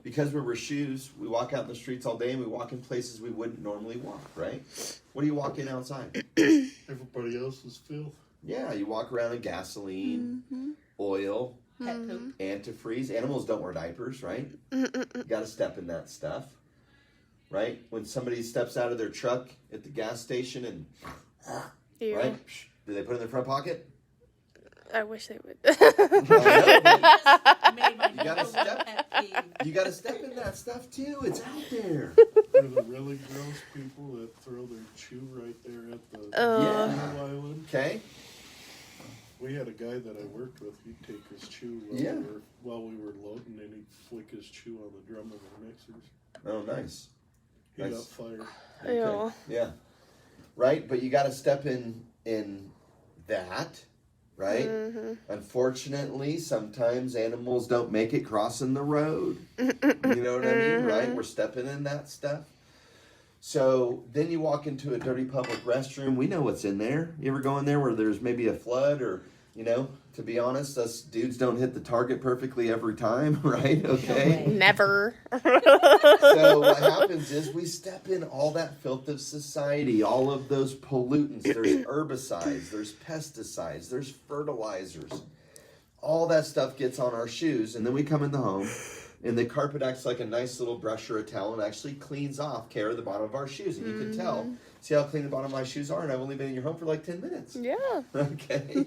S1: Because we wear shoes, we walk out in the streets all day and we walk in places we wouldn't normally walk, right? What do you walk in outside?
S4: Everybody else's filth.
S1: Yeah, you walk around in gasoline, oil,
S3: Pet poop.
S1: antifreeze. Animals don't wear diapers, right? You got to step in that stuff, right? When somebody steps out of their truck at the gas station and,
S2: Ew.
S1: right? Do they put it in their front pocket?
S2: I wish they would.
S1: I
S3: Made my
S1: You gotta
S3: number one
S1: step-
S3: pet peeve.
S1: know. You got to step in that stuff too. It's out there.
S4: They're the really gross people that throw their chew right there at the
S1: Yeah.
S4: Blue Island.
S1: Okay.
S4: We had a guy that I worked with. He'd take his chew
S1: Yeah.
S4: while we were loading, and he'd flick his chew on the drum of the mixers.
S1: Oh, nice.
S4: He
S1: Nice.
S4: got fired.
S2: Ew.
S1: Yeah. Right, but you got to step in that, right? Unfortunately, sometimes animals don't make it crossing the road. You know what I mean, right? We're stepping in that stuff. So then you walk into a dirty public restroom. We know what's in there. You ever go in there where there's maybe a flood or, you know, to be honest, us dudes don't hit the target perfectly every time, right? Okay.
S3: way.
S2: Never.
S1: So what happens is we step in all that filth of society, all of those pollutants. There's herbicides, there's pesticides, there's fertilizers. All that stuff gets on our shoes, and then we come in the home, and the carpet acts like a nice little brush or a towel and actually cleans off care of the bottom of our shoes. And you can tell, see how clean the bottom of my shoes are, and I've only been in your home for like 10 minutes.
S2: Yeah.
S1: Okay.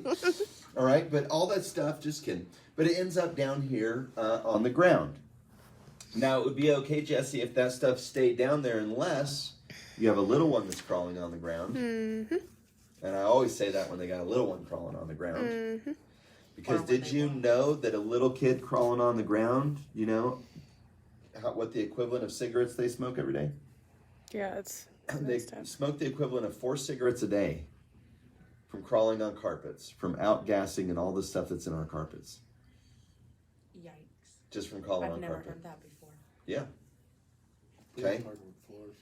S1: All right, but all that stuff just can, but it ends up down here on the ground. Now, it would be okay, Jesse, if that stuff stayed down there unless you have a little one that's crawling on the ground.
S2: Mm-hmm.
S1: And I always say that when they got a little one crawling on the ground.
S2: Mm-hmm.
S1: Because
S3: Or when
S1: did
S3: they
S1: you
S3: won't.
S1: know that a little kid crawling on the ground, you know, what the equivalent of cigarettes they smoke every day?
S2: Yeah, it's
S1: They
S2: messed up.
S1: smoke the equivalent of 4 cigarettes a day from crawling on carpets, from outgassing and all the stuff that's in our carpets,
S3: Yikes.
S1: just from crawling
S3: I've
S1: on
S3: never
S1: carpet.
S3: heard that before.
S1: Yeah.
S4: These
S1: Okay.
S4: hardwood floors.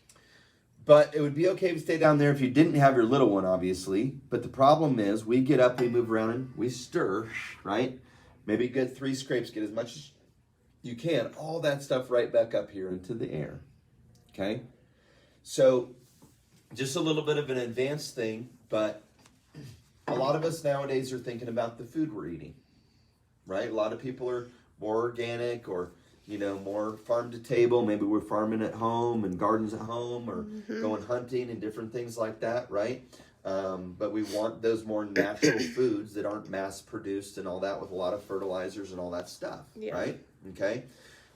S1: But it would be okay to stay down there if you didn't have your little one, obviously. But the problem is, we get up, we move around, and we stir, right? Maybe get 3 scrapes, get as much as you can. All that stuff right back up here into the air. Okay? So, just a little bit of an advanced thing, but a lot of us nowadays are thinking about the food we're eating, right? A lot of people are more organic or, you know, more farm to table. Maybe we're farming at home and gardens at home or going hunting and different things like that, right? But we want those more natural foods that aren't mass produced and all that with a lot of fertilizers and all that stuff,
S2: Yeah.
S1: right? Okay.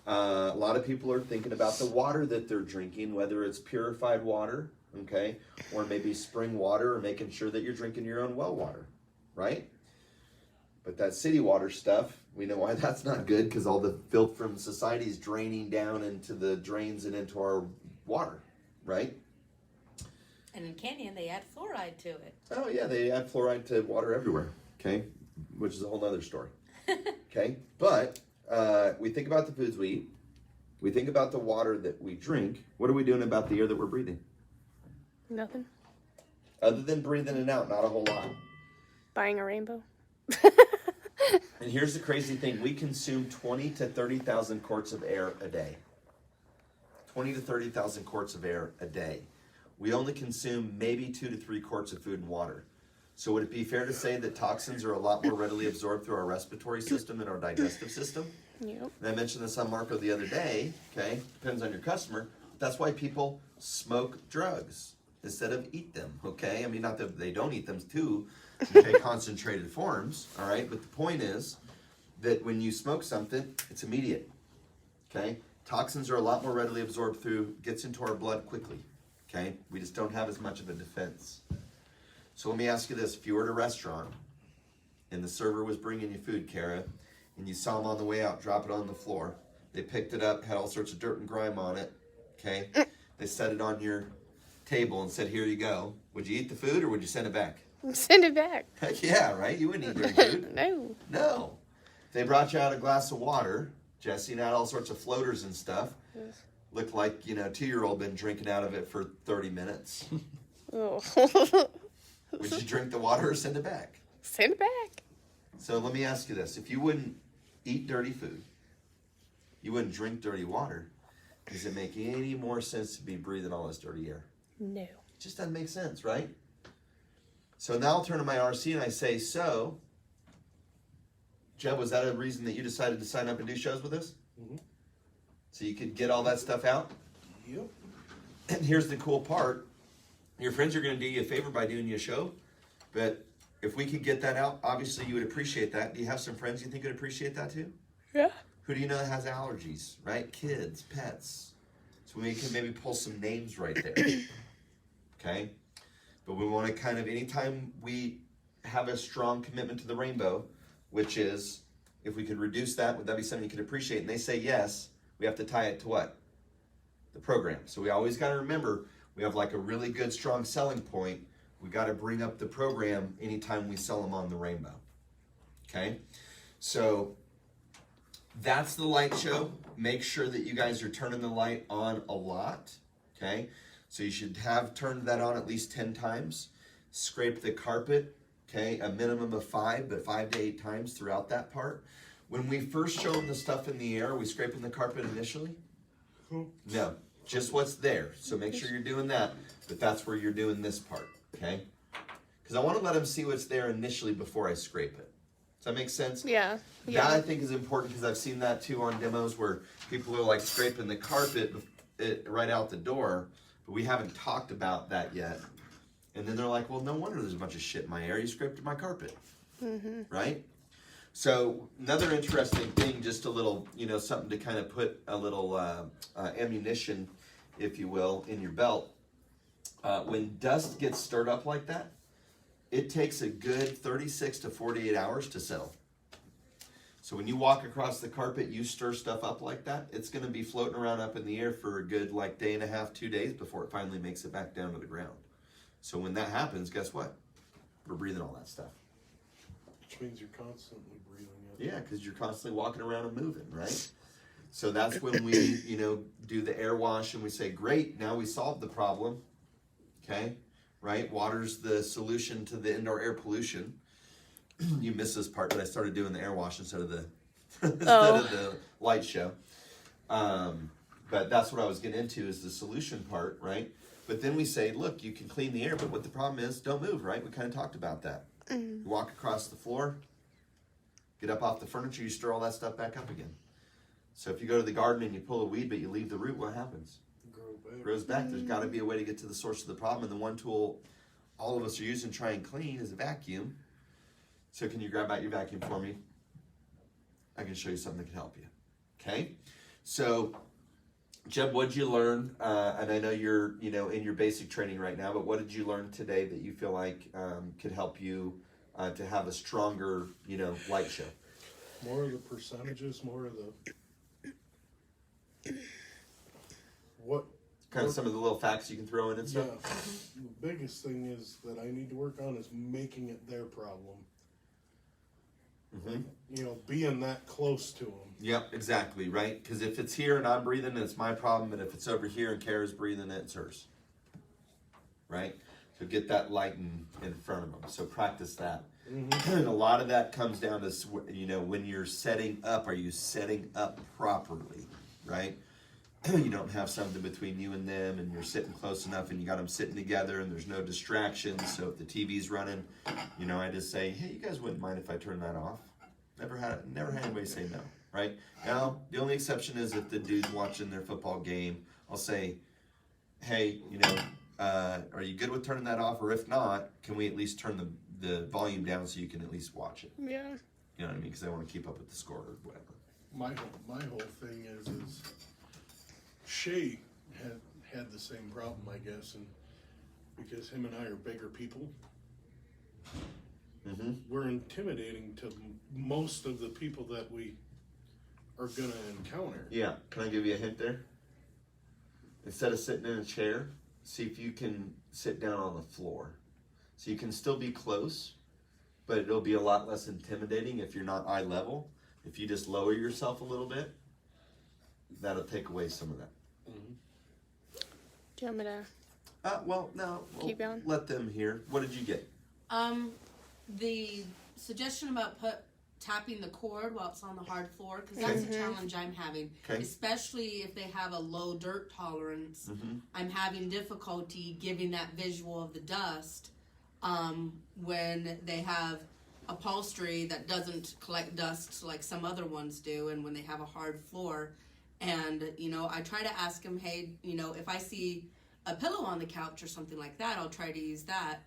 S1: A lot of people are thinking about the water that they're drinking, whether it's purified water, okay, or maybe spring water, or making sure that you're drinking your own well water, right? But that city water stuff, we know why that's not good, because all the filth from society is draining down into the drains and into our water, right?
S3: And in Canyon, they add fluoride to it.
S1: Oh yeah, they add fluoride to water everywhere, okay, which is a whole nother story, okay? But we think about the foods we eat, we think about the water that we drink. What are we doing about the air that we're breathing?
S2: Nothing.
S1: Other than breathing it out, not a whole lot.
S2: Buying a rainbow.
S1: And here's the crazy thing. We consume 20 to 30,000 quarts of air a day. 20 to 30,000 quarts of air a day. We only consume maybe 2 to 3 quarts of food and water. So would it be fair to say that toxins are a lot more readily absorbed through our respiratory system than our digestive system?
S2: Yep.
S1: And I mentioned this on Marco the other day, okay? Depends on your customer. That's why people smoke drugs. instead of eat them, okay? I mean, not that they don't eat them too, okay, concentrated forms, all right? But the point is that when you smoke something, it's immediate, okay? Toxins are a lot more readily absorbed gets into our blood quickly, okay? We just don't have as much of a defense. So let me ask you this. If you were at a restaurant and the server was bringing you food, Kara, and you saw them on the way out, drop it on the floor. They picked it up, had all sorts of dirt and grime on it, okay? They set it on your table and said, here you go. Would you eat the food or would you send it back?
S2: Send it back.
S1: Heck yeah, right? You wouldn't eat dirty food.
S2: No.
S1: No. They brought you out a glass of water, Jesse, and had all sorts of floaters and stuff. Looked like, 2-year-old been drinking out of it for 30 minutes.
S2: Oh.
S1: Would you drink the water or send it back?
S2: Send it back.
S1: So let me ask you this. If you wouldn't eat dirty food, you wouldn't drink dirty water, does it make any more sense to be breathing all this dirty air?
S2: No.
S1: It just doesn't make sense, right? So now I'll turn to my RC and I say, so, Jeb, was that a reason that you decided to sign up and do shows with us?
S4: Mm-hmm.
S1: So you could get all that stuff out?
S4: Yep.
S1: And here's the cool part. Your friends are going to do you a favor by doing you a show, but if we could get that out, obviously you would appreciate that. Do you have some friends you think would appreciate that too?
S2: Yeah.
S1: Who do you know that has allergies, right? Kids, pets. So we can maybe pull some names right there. Okay? But we want to kind of, anytime we have a strong commitment to the rainbow, which is, if we could reduce that, would that be something you could appreciate? And they say yes, we have to tie it to what? The program. So we always got to remember, we have like a really good, strong selling point. We got to bring up the program anytime we sell them on the rainbow. Okay? So that's the light show. Make sure that you guys are turning the light on a lot. Okay? So you should have turned that on at least 10 times. Scrape the carpet, okay? A minimum of 5, but 5 to 8 times throughout that part. When we first show them the stuff in the air, are we scraping the carpet initially? No, just what's there. So make sure you're doing that, but that's where you're doing this part, okay? Because I want to let them see what's there initially before I scrape it. Does that make sense?
S2: Yeah.
S1: That I think is important because I've seen that too on demos where people are like scraping the carpet right out the door, but we haven't talked about that yet. And then they're like, well, no wonder there's a bunch of shit in my air. You scraped my carpet, right? So another interesting thing, just a little, something to kind of put a little ammunition, if you will, in your belt. When dust gets stirred up like that, it takes a good 36 to 48 hours to settle. So when you walk across the carpet, you stir stuff up like that, it's going to be floating around up in the air for a good day and a half, 2 days before it finally makes it back down to the ground. So when that happens, guess what? We're breathing all that stuff.
S4: Which means you're constantly breathing it.
S1: Yeah, because you're constantly walking around and moving, right? So that's when we, do the air wash and we say, great, now we solved the problem. Okay, right? Water's the solution to the indoor air pollution. You missed this part, but I started doing the air wash instead of the the light show. But that's what I was getting into is the solution part, right? But then we say, look, you can clean the air, but what the problem is, don't move, right? We kind of talked about that. You walk across the floor, get up off the furniture, you stir all that stuff back up again. So if you go to the garden and you pull a weed, but you leave the root, what happens? Grows back. There's got to be a way to get to the source of the problem. And the one tool all of us are using to try and clean is a vacuum. So can you grab out your vacuum for me? I can show you something that can help you. Okay? So, Jeb, what did you learn? And I know you're, in your basic training right now, but what did you learn today that you feel like could help you to have a stronger, light show?
S4: More of the percentages, more of the... What...
S1: Kind of some of the little facts you can throw in and stuff?
S4: Yeah. The biggest thing is that I need to work on is making it their problem.
S1: Mm-hmm.
S4: Being that close to them.
S1: Yep, exactly, right? Because if it's here and I'm breathing, it's my problem. And if it's over here and Kara's breathing, it's hers. Right? So get that light in front of them. So practice that. Mm-hmm. And a lot of that comes down to, when you're setting up, are you setting up properly? Right? You don't have something between you and them and you're sitting close enough and you got them sitting together and there's no distractions. So if the TV's running, I just say, hey, you guys wouldn't mind if I turn that off? Never had anybody say no, right? Now, the only exception is if the dude's watching their football game, I'll say, hey, Are you good with turning that off? Or if not, can we at least turn the volume down so you can at least watch it?
S2: Yeah.
S1: You know what I mean? Because I want to keep up with the score or whatever.
S4: My whole thing is Shay had the same problem, I guess, and because him and I are bigger people,
S1: Mm-hmm.
S4: we're intimidating to most of the people that we are gonna encounter.
S1: Yeah. Can I give you a hint there? Instead of sitting in a chair, see if you can sit down on the floor. So you can still be close, but it'll be a lot less intimidating if you're not eye level. If you just lower yourself a little bit, that'll take away some of that.
S4: Mm-hmm.
S2: Do you want me to?
S1: Well, no. We'll
S2: Keep going?
S1: let them hear. What did you get?
S3: The suggestion about tapping the cord while it's on the hard floor, because that's a challenge I'm having,
S1: Okay.
S3: especially if they have a low dirt tolerance.
S1: Mm-hmm.
S3: I'm having difficulty giving that visual of the dust when they have upholstery that doesn't collect dust like some other ones do, and when they have a hard floor. And, I try to ask them, hey, if I see a pillow on the couch or something like that, I'll try to use that.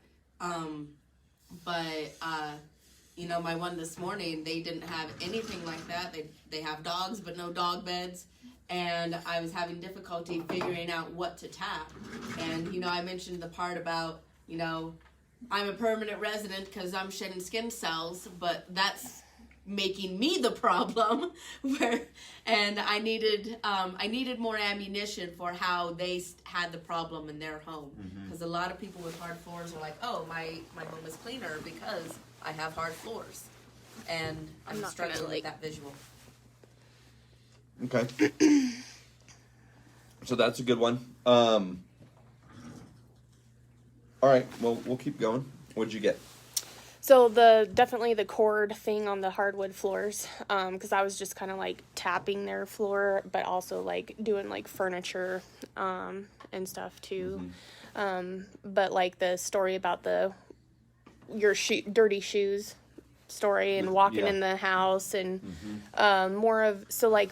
S3: My one this morning, they didn't have anything like that. They have dogs, but no dog beds. And I was having difficulty figuring out what to tap. And, I mentioned the part about, I'm a permanent resident because I'm shedding skin cells, but that's making me the problem. And I needed more ammunition for how they had the problem in their home. Because a lot of people with hard floors are like, oh, my home is cleaner because I have hard floors. And I'm
S2: not
S3: struggling
S2: gonna,
S3: with that visual.
S1: Okay. So that's a good one. All right. Well, we'll keep going. What'd you get?
S2: So definitely the cord thing on the hardwood floors, because I was just kind of like tapping their floor, but also like doing like furniture, and stuff too. But like the story about your dirty shoes story and walking
S1: Yeah.
S2: in the house and like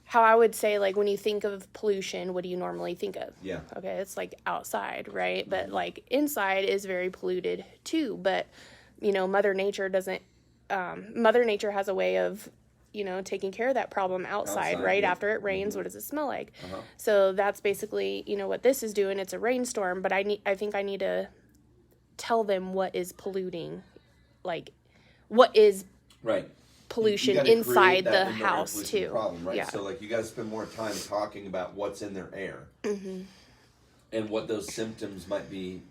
S2: how I would say, like, when you think of pollution, what do you normally think of?
S1: Yeah.
S2: Okay, it's like outside, right? But like inside is very polluted too. But Mother Nature doesn't. Mother Nature has a way of, taking care of that problem outside right
S1: yeah.
S2: after it rains. What does it smell like?
S1: Uh-huh.
S2: So that's basically what this is doing. It's a rainstorm, but I think I need to tell them what is polluting, like what is
S1: Right.
S2: pollution
S1: You gotta
S2: inside
S1: create that
S2: the
S1: indoor air
S2: house
S1: pollution
S2: too.
S1: Problem, right?
S2: Yeah.
S1: So like you got to spend more time talking about what's in their air and what those symptoms might be,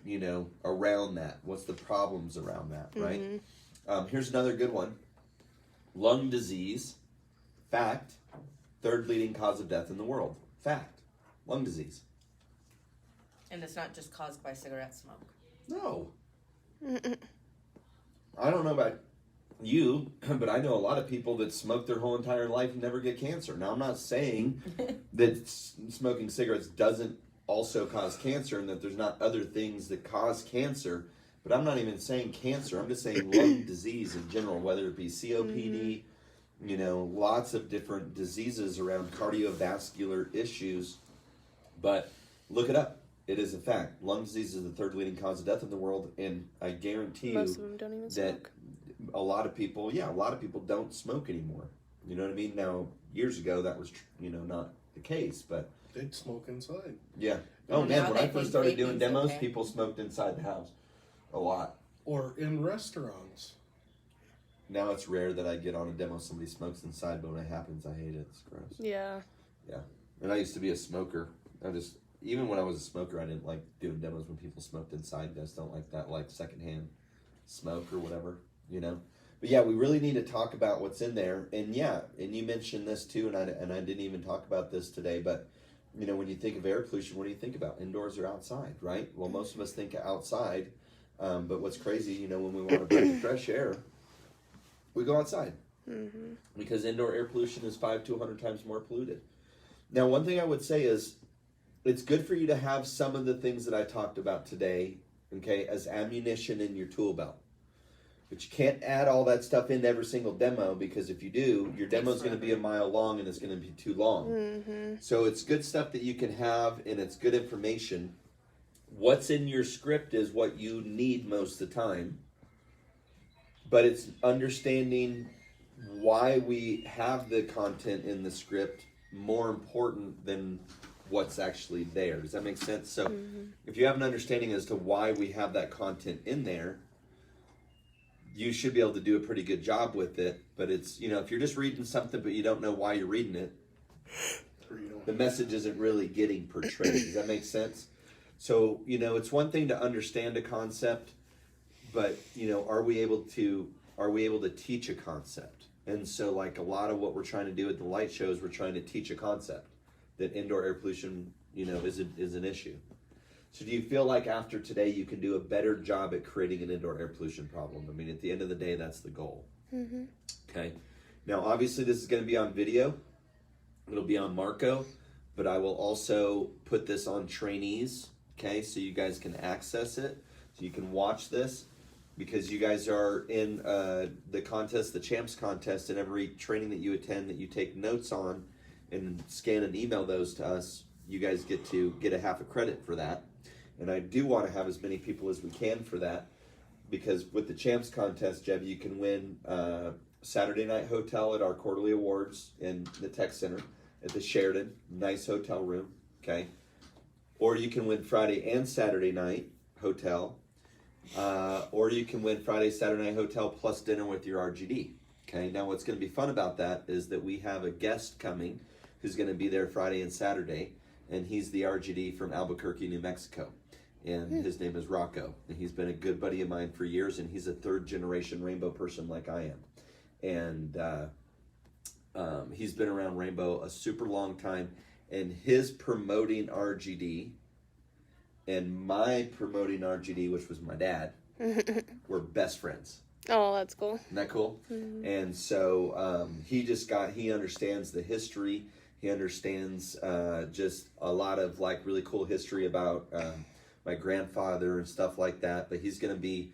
S1: around that. What's the problems around that, right? Here's another good one: lung disease. Fact: third leading cause of death in the world. Fact: lung disease.
S3: And it's not just caused by cigarette smoke.
S1: No. I don't know about you, but I know a lot of people that smoke their whole entire life and never get cancer. Now, I'm not saying that smoking cigarettes doesn't also cause cancer and that there's not other things that cause cancer, but I'm not even saying cancer. I'm just saying lung disease in general, whether it be COPD, lots of different diseases around cardiovascular issues. But look it up. It is a fact. Lung disease is the third leading cause of death in the world, and I guarantee
S2: Most
S1: you
S2: of them don't even
S1: that
S2: smoke.
S1: a lot of people don't smoke anymore. You know what I mean? Now, years ago, that was, not the case, but
S4: They'd smoke inside.
S1: yeah. Oh man,
S3: Now
S1: when
S3: they
S1: I first
S3: think
S1: started doing
S3: vaping's
S1: demos,
S3: okay.
S1: people smoked inside the house. A lot.
S4: Or in restaurants.
S1: Now it's rare that I get on a demo, somebody smokes inside, but when it happens, I hate it. It's gross.
S2: Yeah.
S1: Yeah. And I used to be a smoker. Even when I was a smoker, I didn't like doing demos when people smoked inside. I just don't like that, like, secondhand smoke or whatever, But yeah, we really need to talk about what's in there. And yeah, and you mentioned this too, and I didn't even talk about this today, but, when you think of air pollution, what do you think about? Indoors or outside, right? Well, most of us think outside, but what's crazy, when we want to breathe the fresh air, we go outside. Because indoor air pollution is 5 to 100 times more polluted. Now, one thing I would say is, it's good for you to have some of the things that I talked about today, okay, as ammunition in your tool belt. But you can't add all that stuff into every single demo, because if you do, your demo is going to be a mile long and it's going to be too long. So it's good stuff that you can have, and it's good information. what's in your script is what you need most of the time, but it's understanding why we have the content in the script more important than what's actually there. Does that make sense? So if you have an understanding as to why we have that content in there, you should be able to do a pretty good job with it. But it's, you know, if you're just reading something but you don't know why you're reading it, the message isn't really getting portrayed. Does that make sense? So, you know, it's one thing to understand a concept, but, you know, are we able to teach a concept? And so, like, a lot of what we're trying to do at the light shows, we're trying to teach a concept that indoor air pollution, you know, is an issue. So do you feel like after today you can do a better job at creating an indoor air pollution problem? I mean, at the end of the day, that's the goal. Okay. Now, obviously, this is going to be on video. It'll be on Marco, but I will also put this on trainees, okay, so you guys can access it, so you can watch this, because you guys are in the contest, the Champs contest, and every training that you attend that you take notes on and scan and email those to us, you guys get a half a credit for that. And I do want to have as many people as we can for that, because with the Champs contest, Jeb, you can win Saturday night hotel at our quarterly awards in the Tech Center at the Sheraton, nice hotel room, okay? Or you can win Friday and Saturday night hotel, or you can win Friday, Saturday night hotel plus dinner with your RGD, okay? Now what's going to be fun about that is that we have a guest coming who's going to be there Friday and Saturday, and he's the RGD from Albuquerque, New Mexico. And his name is Rocco. And he's been a good buddy of mine for years, and he's a third-generation Rainbow person like I am. And he's been around Rainbow a super long time. And his promoting RGD and my promoting RGD, which was my dad, were best friends.
S2: Oh, that's cool.
S1: Isn't that cool? And so he understands the history. He understands just a lot of like really cool history about my grandfather and stuff like that. But he's going to be,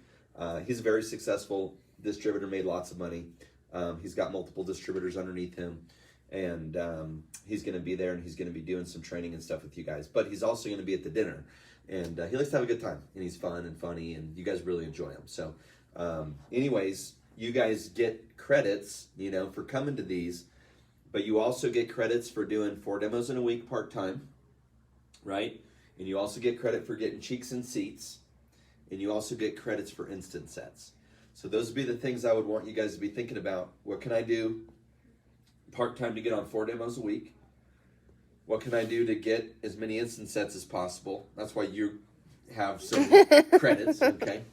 S1: he's a very successful distributor, made lots of money. He's got multiple distributors underneath him. And he's going to be there, and he's going to be doing some training and stuff with you guys. But he's also going to be at the dinner. And he likes to have a good time. And he's fun and funny, and you guys really enjoy him. So anyways, you guys get credits, you know, for coming to these. But you also get credits for doing 4 demos in a week part-time, right? And you also get credit for getting cheeks and seats. And you also get credits for instant sets. So those would be the things I would want you guys to be thinking about. What can I do part-time to get on 4 demos a week? What can I do to get as many instant sets as possible? That's why you have some credits, okay?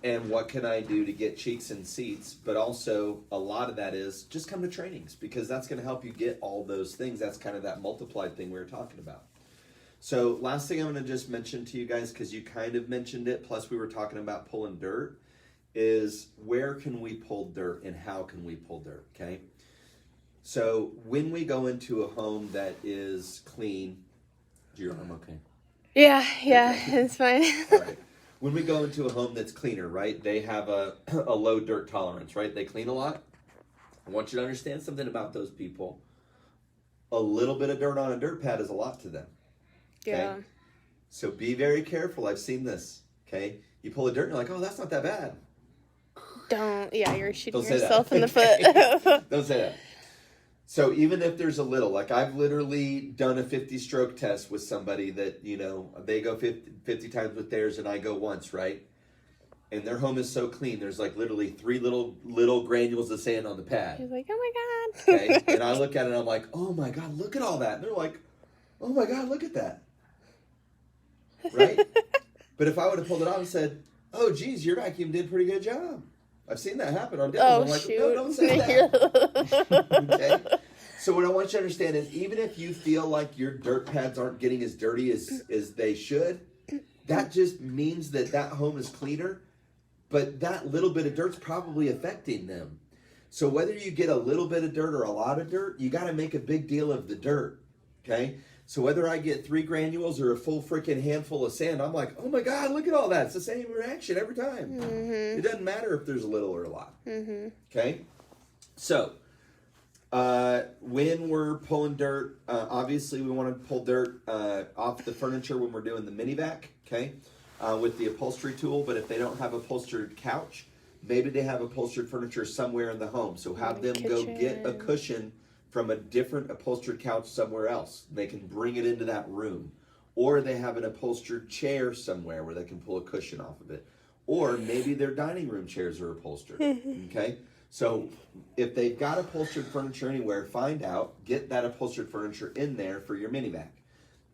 S1: And what can I do to get cheeks and seats? But also, a lot of that is just come to trainings, because that's going to help you get all those things. That's kind of that multiplied thing we were talking about. So last thing I'm going to just mention to you guys, because you kind of mentioned it, plus we were talking about pulling dirt, is where can we pull dirt and how can we pull dirt, okay? So when we go into a home that is clean, is your arm okay?
S2: Yeah,
S1: Okay.
S2: it's fine.
S1: All right. When we go into a home that's cleaner, right, they have a low dirt tolerance, right? They clean a lot. I want you to understand something about those people. A little bit of dirt on a dirt pad is a lot to them. Okay?
S2: Yeah.
S1: So be very careful. I've seen this, okay? You pull a dirt and you're like, oh, that's not that bad.
S2: You're shooting
S1: Don't say
S2: yourself
S1: that.
S2: in the foot.
S1: Don't say that. So even if there's a little, like I've literally done a 50 stroke test with somebody that, you know, they go 50 times with theirs and I go once, right? And their home is so clean, there's like literally 3 little granules of sand on the pad.
S2: He's like, oh my God.
S1: Okay? And I look at it and I'm like, oh my God, look at all that. And they're like, oh my God, look at that. Right? But if I would have pulled it off and said, oh geez, your vacuum did a pretty good job. I've seen that happen on demos.
S2: Oh,
S1: I'm like,
S2: shoot.
S1: no, don't say that. Okay? So what I want you to understand is, even if you feel like your dirt pads aren't getting as dirty as they should, that just means that home is cleaner, but that little bit of dirt's probably affecting them. So whether you get a little bit of dirt or a lot of dirt, you got to make a big deal of the dirt, okay? So whether I get 3 granules or a full freaking handful of sand, I'm like, oh my God, look at all that. It's the same reaction every time.
S2: Mm-hmm.
S1: It doesn't matter if there's a little or a lot.
S2: Mm-hmm.
S1: Okay? So, When we're pulling dirt, obviously we want to pull dirt off the furniture when we're doing the mini vac, okay, with the upholstery tool. But if they don't have upholstered couch, maybe they have upholstered furniture somewhere in the home. So have them go get a cushion from a different upholstered couch somewhere else. They can bring it into that room. Or they have an upholstered chair somewhere where they can pull a cushion off of it. Or maybe their dining room chairs are upholstered, okay? So if they've got upholstered furniture anywhere, find out, get that upholstered furniture in there for your mini vac.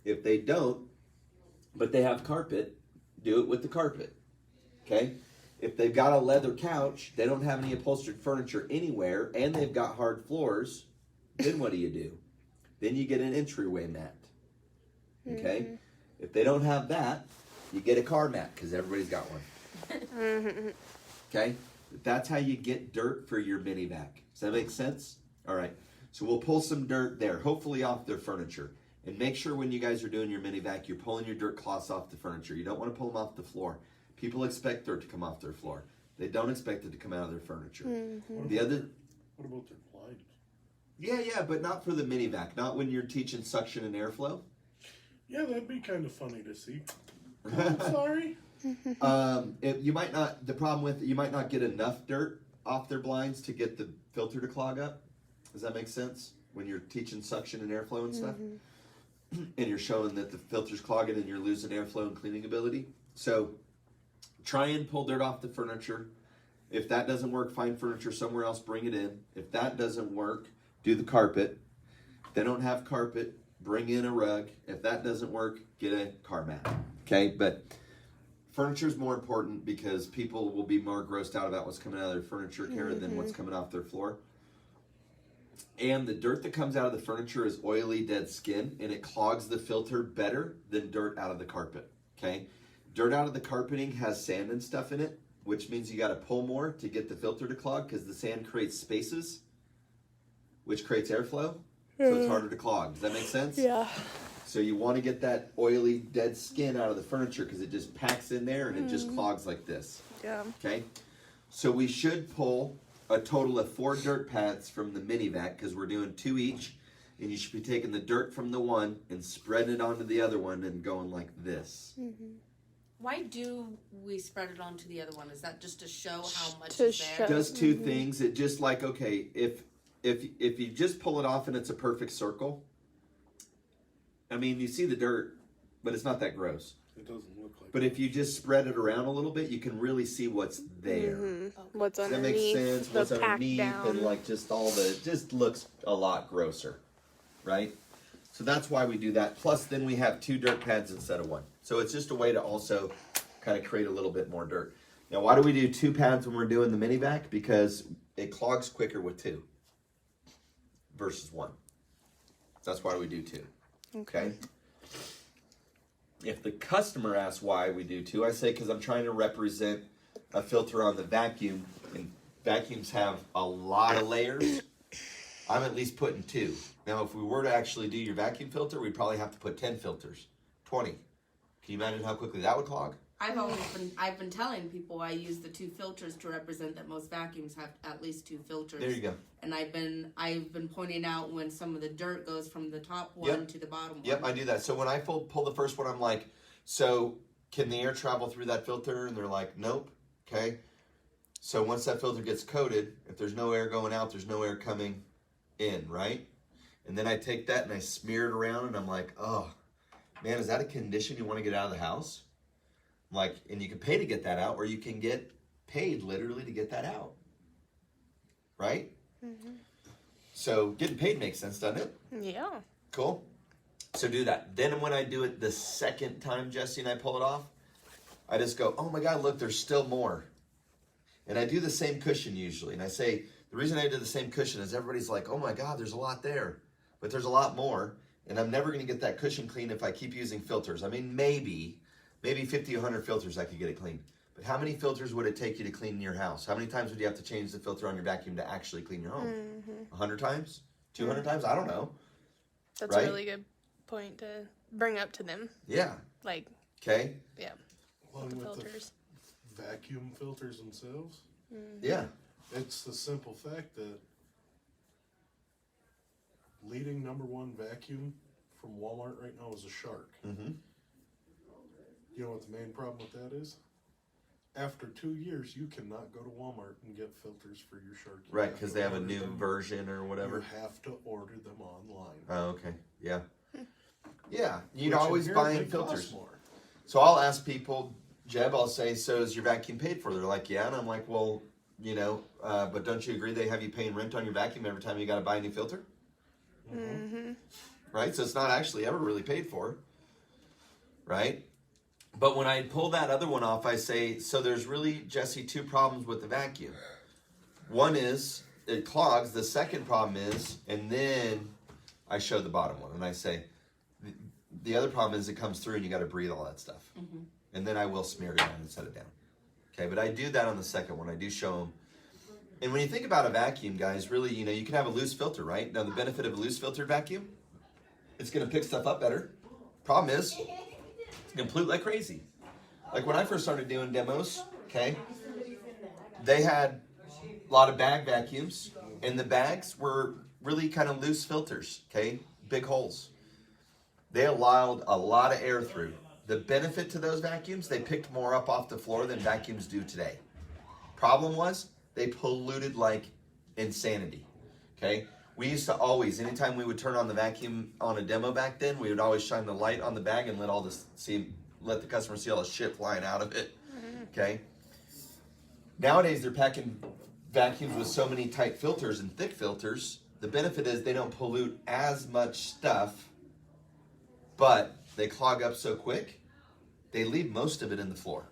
S1: If they don't, but they have carpet, do it with the carpet, okay? If they've got a leather couch, they don't have any upholstered furniture anywhere, and they've got hard floors, then what do? Then you get an entryway mat, okay? If they don't have that, you get a car mat, because everybody's got one. Okay? That's how you get dirt for your mini vac. Does that make sense? All right. So we'll pull some dirt there, hopefully off their furniture. And make sure when you guys are doing your mini vac, you're pulling your dirt cloths off the furniture. You don't want to pull them off the floor. People expect dirt to come off their floor. They don't expect it to come out of their furniture.
S4: What
S1: The other,
S4: about their blinds?
S1: yeah, but not for the mini vac. Not when you're teaching suction and airflow.
S4: Yeah, that'd be kind of funny to see. I'm sorry.
S1: You might not. The problem with you might not get enough dirt off their blinds to get the filter to clog up. Does that make sense? When you're teaching suction and airflow and stuff, and you're showing that the filter's clogging and you're losing airflow and cleaning ability. So try and pull dirt off the furniture. If that doesn't work, find furniture somewhere else, bring it in. If that doesn't work, do the carpet. If they don't have carpet, bring in a rug. If that doesn't work, get a car mat. Okay, but furniture is more important because people will be more grossed out about what's coming out of their furniture care than what's coming off their floor. And the dirt that comes out of the furniture is oily, dead skin, and it clogs the filter better than dirt out of the carpet. Okay, dirt out of the carpeting has sand and stuff in it, which means you got to pull more to get the filter to clog because the sand creates spaces, which creates airflow, so it's harder to clog. Does that make sense?
S2: Yeah.
S1: So you want to get that oily, dead skin out of the furniture because it just packs in there and it just clogs like this.
S2: Yeah.
S1: Okay? So we should pull a total of 4 dirt pads from the mini vac because we're doing 2 each. And you should be taking the dirt from the one and spreading it onto the other one and going like this.
S3: Why do we spread it onto the other one? Is that just to show how much
S2: To
S3: is there?
S2: show-
S1: Does 2 things. It just like, okay, if you just pull it off and it's a perfect circle, I mean, you see the dirt, but it's not that gross.
S4: It doesn't look like.
S1: But if you just spread it around a little bit, you can really see what's there.
S2: What's
S1: Does that
S2: underneath?
S1: make sense?
S2: The
S1: What's
S2: pack
S1: underneath
S2: down.
S1: and like just all the, it just looks a lot grosser, right? So that's why we do that. Plus then we have 2 dirt pads instead of 1. So it's just a way to also kind of create a little bit more dirt. Now why do we do 2 pads when we're doing the mini vac? Because it clogs quicker with 2 versus 1. That's why we do 2. Okay. If the customer asks why we do 2, I say because I'm trying to represent a filter on the vacuum, and vacuums have a lot of layers. I'm at least putting 2. Now, if we were to actually do your vacuum filter, we'd probably have to put 10 filters, 20. Can you imagine how quickly that would clog?
S3: I've been telling people I use the 2 filters to represent that most vacuums have at least 2 filters.
S1: There you go.
S3: And I've been pointing out when some of the dirt goes from the top one to the bottom one.
S1: Yep, I do that. So when I pull the first one, I'm like, so can the air travel through that filter? And they're like, nope. Okay. So once that filter gets coated, if there's no air going out, there's no air coming in, right? And then I take that and I smear it around and I'm like, oh, man, is that a condition you want to get out of the house? Like, and you can pay to get that out, or you can get paid literally to get that out. Right? So getting paid makes sense, doesn't it?
S2: Yeah.
S1: Cool. So do that. Then when I do it the second time, Jesse, and I pull it off, I just go, oh my God, look, there's still more. And I do the same cushion usually. And I say, the reason I do the same cushion is everybody's like, oh my God, there's a lot there. But there's a lot more. And I'm never going to get that cushion clean if I keep using filters. I mean, maybe 50, 100 filters I could get it clean. But how many filters would it take you to clean your house? How many times would you have to change the filter on your vacuum to actually clean your home? 100 times? 200 times? I don't know.
S2: That's
S1: Right?
S2: a really good point to bring up to them.
S1: Yeah.
S2: Like,
S1: Okay.
S2: yeah,
S4: Along
S2: the
S4: with
S2: filters.
S4: the vacuum filters themselves,
S1: Yeah.
S4: it's the simple fact that leading #1 vacuum from Walmart right now is a Shark.
S1: Mm-hmm.
S4: You know what the main problem with that is? After 2 years, you cannot go to Walmart and get filters for your Shark. You
S1: Right, because
S4: to
S1: they have a
S4: order
S1: new
S4: them-
S1: version or whatever.
S4: You have to order them online.
S1: Oh, okay. Yeah. Yeah. You'd
S4: Which
S1: always buy
S4: inherently costs
S1: filters.
S4: more.
S1: So I'll ask people, Jeb, I'll say, so is your vacuum paid for? They're like, yeah. And I'm like, well, you know, but don't you agree they have you paying rent on your vacuum every time you got to buy a new filter?
S2: Mm-hmm.
S1: Right? So it's not actually ever really paid for. Right? But when I pull that other one off, I say, so there's really, Jesse, 2 problems with the vacuum. One is it clogs. The second problem is, and then I show the bottom one and I say, the other problem is it comes through and you got to breathe all that stuff.
S3: Mm-hmm.
S1: And then I will smear it on and set it down. Okay, but I do that on the second one. I do show them. And when you think about a vacuum, guys, really, you know, you can have a loose filter, right? Now, the benefit of a loose filtered vacuum, it's going to pick stuff up better. Problem is, it's going to pollute like crazy. Like when I first started doing demos, okay, they had a lot of bag vacuums, and the bags were really kind of loose filters, okay, big holes. They allowed a lot of air through. The benefit to those vacuums, they picked more up off the floor than vacuums do today. Problem was, they polluted like insanity, okay? We used to always, anytime we would turn on the vacuum on a demo back then, we would always shine the light on the bag and let the customer see all the shit flying out of it, okay? Nowadays, they're packing vacuums with so many tight filters and thick filters. The benefit is they don't pollute as much stuff, but they clog up so quick, they leave most of it in the floor.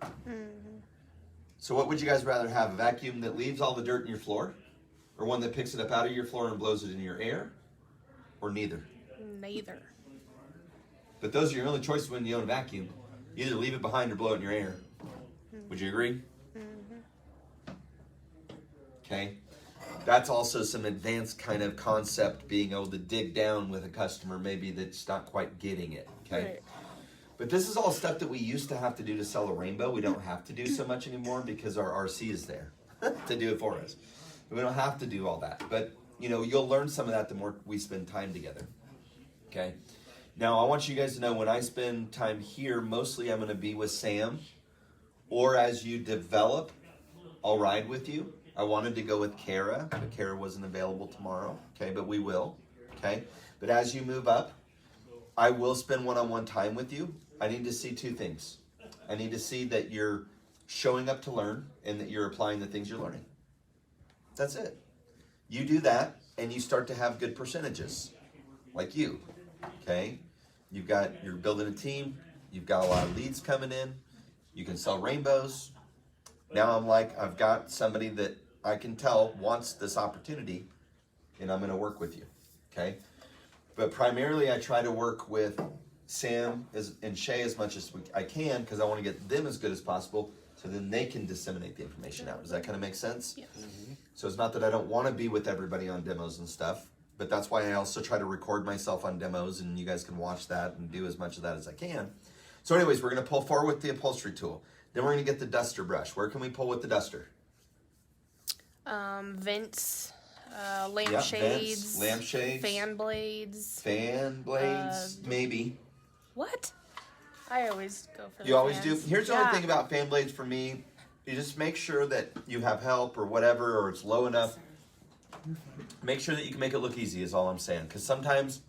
S1: So what would you guys rather have? A vacuum that leaves all the dirt in your floor? Or one that picks it up out of your floor and blows it into your air? Or neither?
S2: Neither.
S1: But those are your only choices when you own a vacuum. You either leave it behind or blow it in your air. Would you agree? Okay. That's also some advanced kind of concept, being able to dig down with a customer maybe that's not quite getting it. Okay.
S2: Right.
S1: But this is all stuff that we used to have to do to sell a rainbow. We don't have to do so much anymore because our RC is there to do it for us. We don't have to do all that. But, you know, you'll learn some of that the more we spend time together. Okay. Now, I want you guys to know when I spend time here, mostly I'm going to be with Sam. Or as you develop, I'll ride with you. I wanted to go with Kara, but Kara wasn't available tomorrow. Okay, but we will. Okay. But as you move up, I will spend one-on-one time with you. I need to see 2 things. I need to see that you're showing up to learn and that you're applying the things you're learning. That's it. You do that and you start to have good percentages, like you, okay? You're building a team. You've got a lot of leads coming in. You can sell rainbows. Now I'm like, I've got somebody that I can tell wants this opportunity and I'm going to work with you, okay? But primarily I try to work with Sam and Shay as much as I can because I want to get them as good as possible so then they can disseminate the information out. Does that kind of make sense?
S2: Yes.
S1: So it's not that I don't want to be with everybody on demos and stuff, but that's why I also try to record myself on demos and you guys can watch that and do as much of that as I can. So anyways, we're going to pull forward with the upholstery tool. Then we're going to get the duster brush. Where can we pull with the duster?
S2: Vents,
S1: Yep,
S2: lampshades,
S1: vents, lampshades,
S2: fan blades.
S1: fan blades, maybe.
S2: What? I always go for the
S1: You always do.
S2: fans.
S1: Here's the
S2: Yeah.
S1: only thing about fan blades for me. You just make sure that you have help or whatever, or it's low enough. Make sure that you can make it look easy is all I'm saying. Because sometimes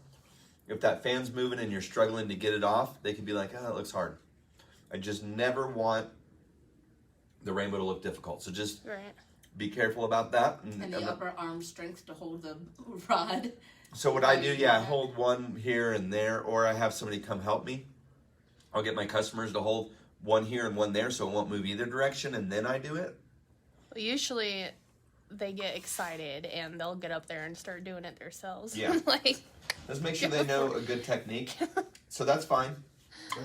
S1: if that fan's moving and you're struggling to get it off, they can be like, oh, it looks hard. I just never want the rainbow to look difficult. So just
S2: Right.
S1: be careful about that.
S3: And the upper arm strength to hold the rod.
S1: So what I do, yeah, I hold one here and there, or I have somebody come help me. I'll get my customers to hold one here and one there so it won't move either direction, and then I do it.
S2: Well, usually they get excited and they'll get up there and start doing it themselves.
S1: Yeah.
S2: Like,
S1: Let's make sure they know a good technique. So that's fine.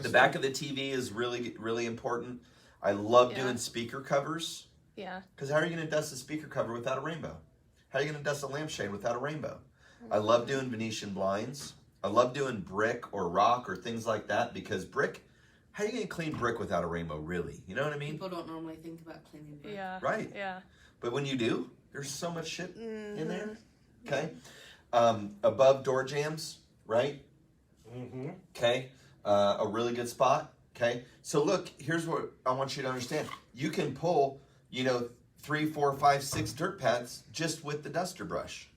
S1: The back of the TV is really, really important. I love
S2: Yeah.
S1: doing speaker covers.
S2: yeah.
S1: Because how are you going to dust a speaker cover without a rainbow? How are you going to dust a lampshade without a rainbow? I love doing Venetian blinds. I love doing brick or rock or things like that because brick, how are you going to clean brick without a rainbow, really? You know what I mean?
S3: People don't normally think about cleaning brick.
S2: Yeah.
S1: Right.
S2: Yeah.
S1: But when you do, there's so much shit in there. Okay? Above door jambs, right?
S4: Mm-hmm.
S1: Okay, a really good spot. Okay, so look, here's what I want you to understand. You can pull, 3, 4, 5, 6 dirt pads just with the duster brush.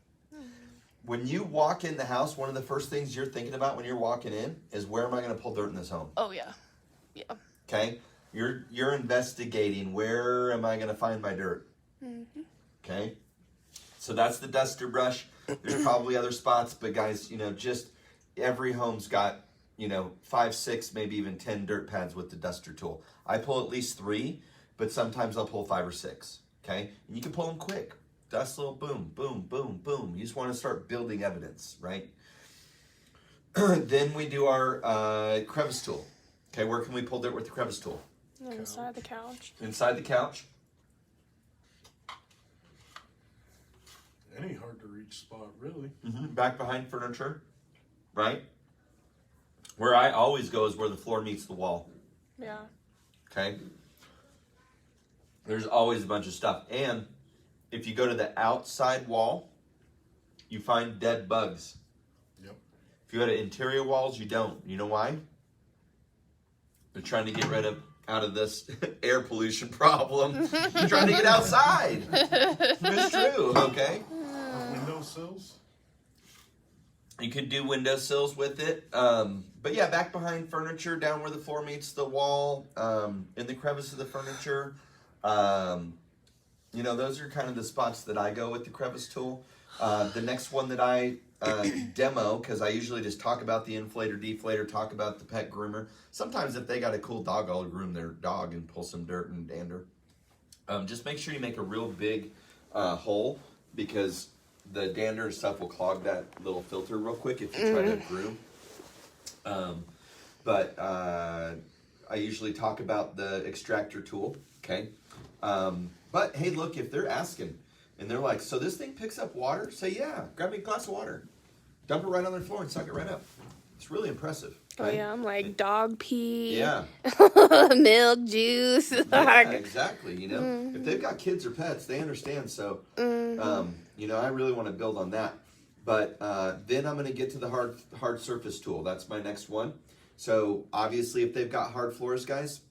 S1: When you walk in the house, one of the first things you're thinking about when you're walking in is, where am I going to pull dirt in this home?
S2: Oh yeah. Yeah.
S1: Okay, you're investigating, where am I going to find my dirt?
S2: Mm-hmm.
S1: Okay, so that's the duster brush. There's probably other spots, but guys, just every home's got 5, 6, maybe even 10 dirt pads with the duster tool. I pull at least 3, but sometimes I'll pull 5 or 6. Okay, and you can pull them quick. Dust little boom, boom, boom, boom. You just want to start building evidence, right? Then we do our crevice tool. Okay, where can we pull dirt with the crevice tool?
S2: Inside the couch.
S1: Inside the couch.
S4: Any hard to reach spot, really.
S1: Back behind furniture, right? Where I always go is where the floor meets the wall.
S2: Yeah.
S1: Okay. There's always a bunch of stuff. And if you go to the outside wall, you find dead bugs.
S4: Yep.
S1: If you go to interior walls, you don't. You know why? They're trying to get out of this air pollution problem. They're trying to get outside. It's true, okay?
S4: Windowsills?
S1: You could do windowsills with it. But yeah, back behind furniture, down where the floor meets the wall, in the crevice of the furniture. Those are kind of the spots that I go with the crevice tool. The next one that I demo, because I usually just talk about the inflator, deflator, talk about the pet groomer. Sometimes if they got a cool dog, I'll groom their dog and pull some dirt and dander. Just make sure you make a real big hole, because the dander and stuff will clog that little filter real quick if you try to groom. But I usually talk about the extractor tool, okay? But hey, look, if they're asking and they're like, so this thing picks up water? Say, yeah, grab me a glass of water. Dump it right on their floor and suck it right up. It's really impressive.
S2: Oh
S1: right?
S2: yeah, I'm like dog pee.
S1: Yeah.
S2: Milk, juice.
S1: Yeah, exactly. If they've got kids or pets, they understand. So, I really want to build on that. But then I'm going to get to the hard surface tool. That's my next one. So obviously, if they've got hard floors, guys,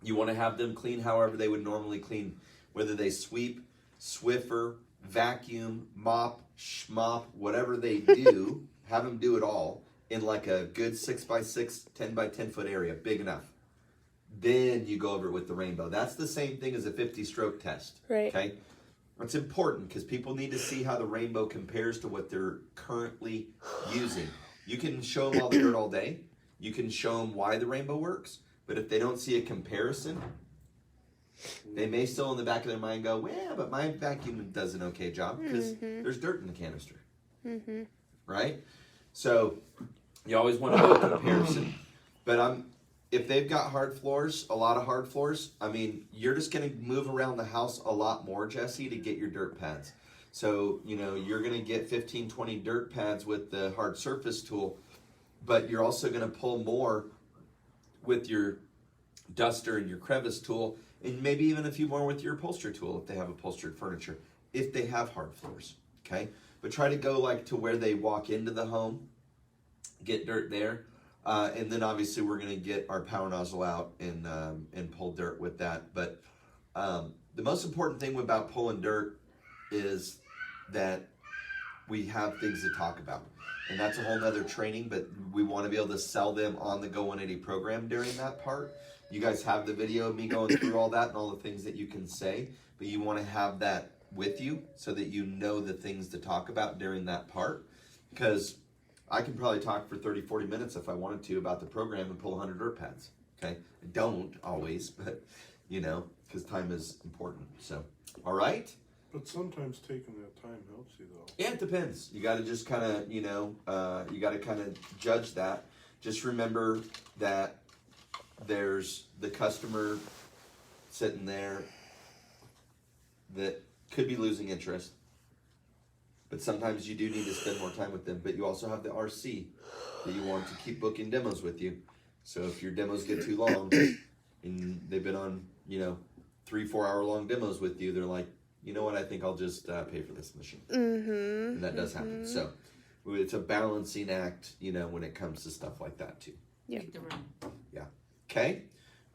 S1: you want to have them clean however they would normally clean. Whether they sweep, Swiffer, vacuum, mop, schmop, whatever they do, have them do it all in like a good 6x6, 10x10 foot area, big enough. Then you go over it with the rainbow. That's the same thing as a 50 stroke test.
S2: Right.
S1: Okay. It's important because people need to see how the rainbow compares to what they're currently using. You can show them all the dirt all day. You can show them why the rainbow works. But if they don't see a comparison, they may still in the back of their mind go, well, yeah, but my vacuum does an okay job because there's dirt in the canister. Right? So you always want to have a comparison. But if they've got hard floors, a lot of hard floors, you're just going to move around the house a lot more, Jesse, to get your dirt pads. So, you're going to get 15, 20 dirt pads with the hard surface tool, but you're also going to pull more with your duster and your crevice tool, and maybe even a few more with your upholstery tool if they have upholstered furniture, if they have hard floors, okay? But try to go like to where they walk into the home, get dirt there. And then obviously we're going to get our power nozzle out and pull dirt with that. But the most important thing about pulling dirt is that we have things to talk about. And that's a whole nother training, but we want to be able to sell them on the Go 180 program during that part. You guys have the video of me going through all that and all the things that you can say, but you want to have that with you so that you know the things to talk about during that part. Because I can probably talk for 30, 40 minutes if I wanted to about the program and pull 100 dirt pads. Okay? I don't always, but, because time is important. So, all right?
S4: But sometimes taking that time helps you, though.
S1: Yeah, it depends. You got to just kind of, you got to kind of judge that. Just remember that there's the customer sitting there that could be losing interest. But sometimes you do need to spend more time with them. But you also have the RC that you want to keep booking demos with you. So if your demos get too long and they've been on, 3-4 hour long demos with you, they're like, you know what, I think I'll just pay for this machine. And that does happen. So it's a balancing act, you know, when it comes to stuff like that too.
S2: Yep.
S3: Take the room.
S1: Okay.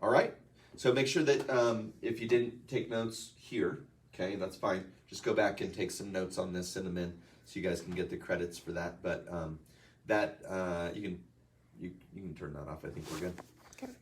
S1: All right. So make sure that if you didn't take notes here, okay, that's fine. Just go back and take some notes on this, send them in, so you guys can get the credits for that. But that you can turn that off. I think we're good.
S2: Okay.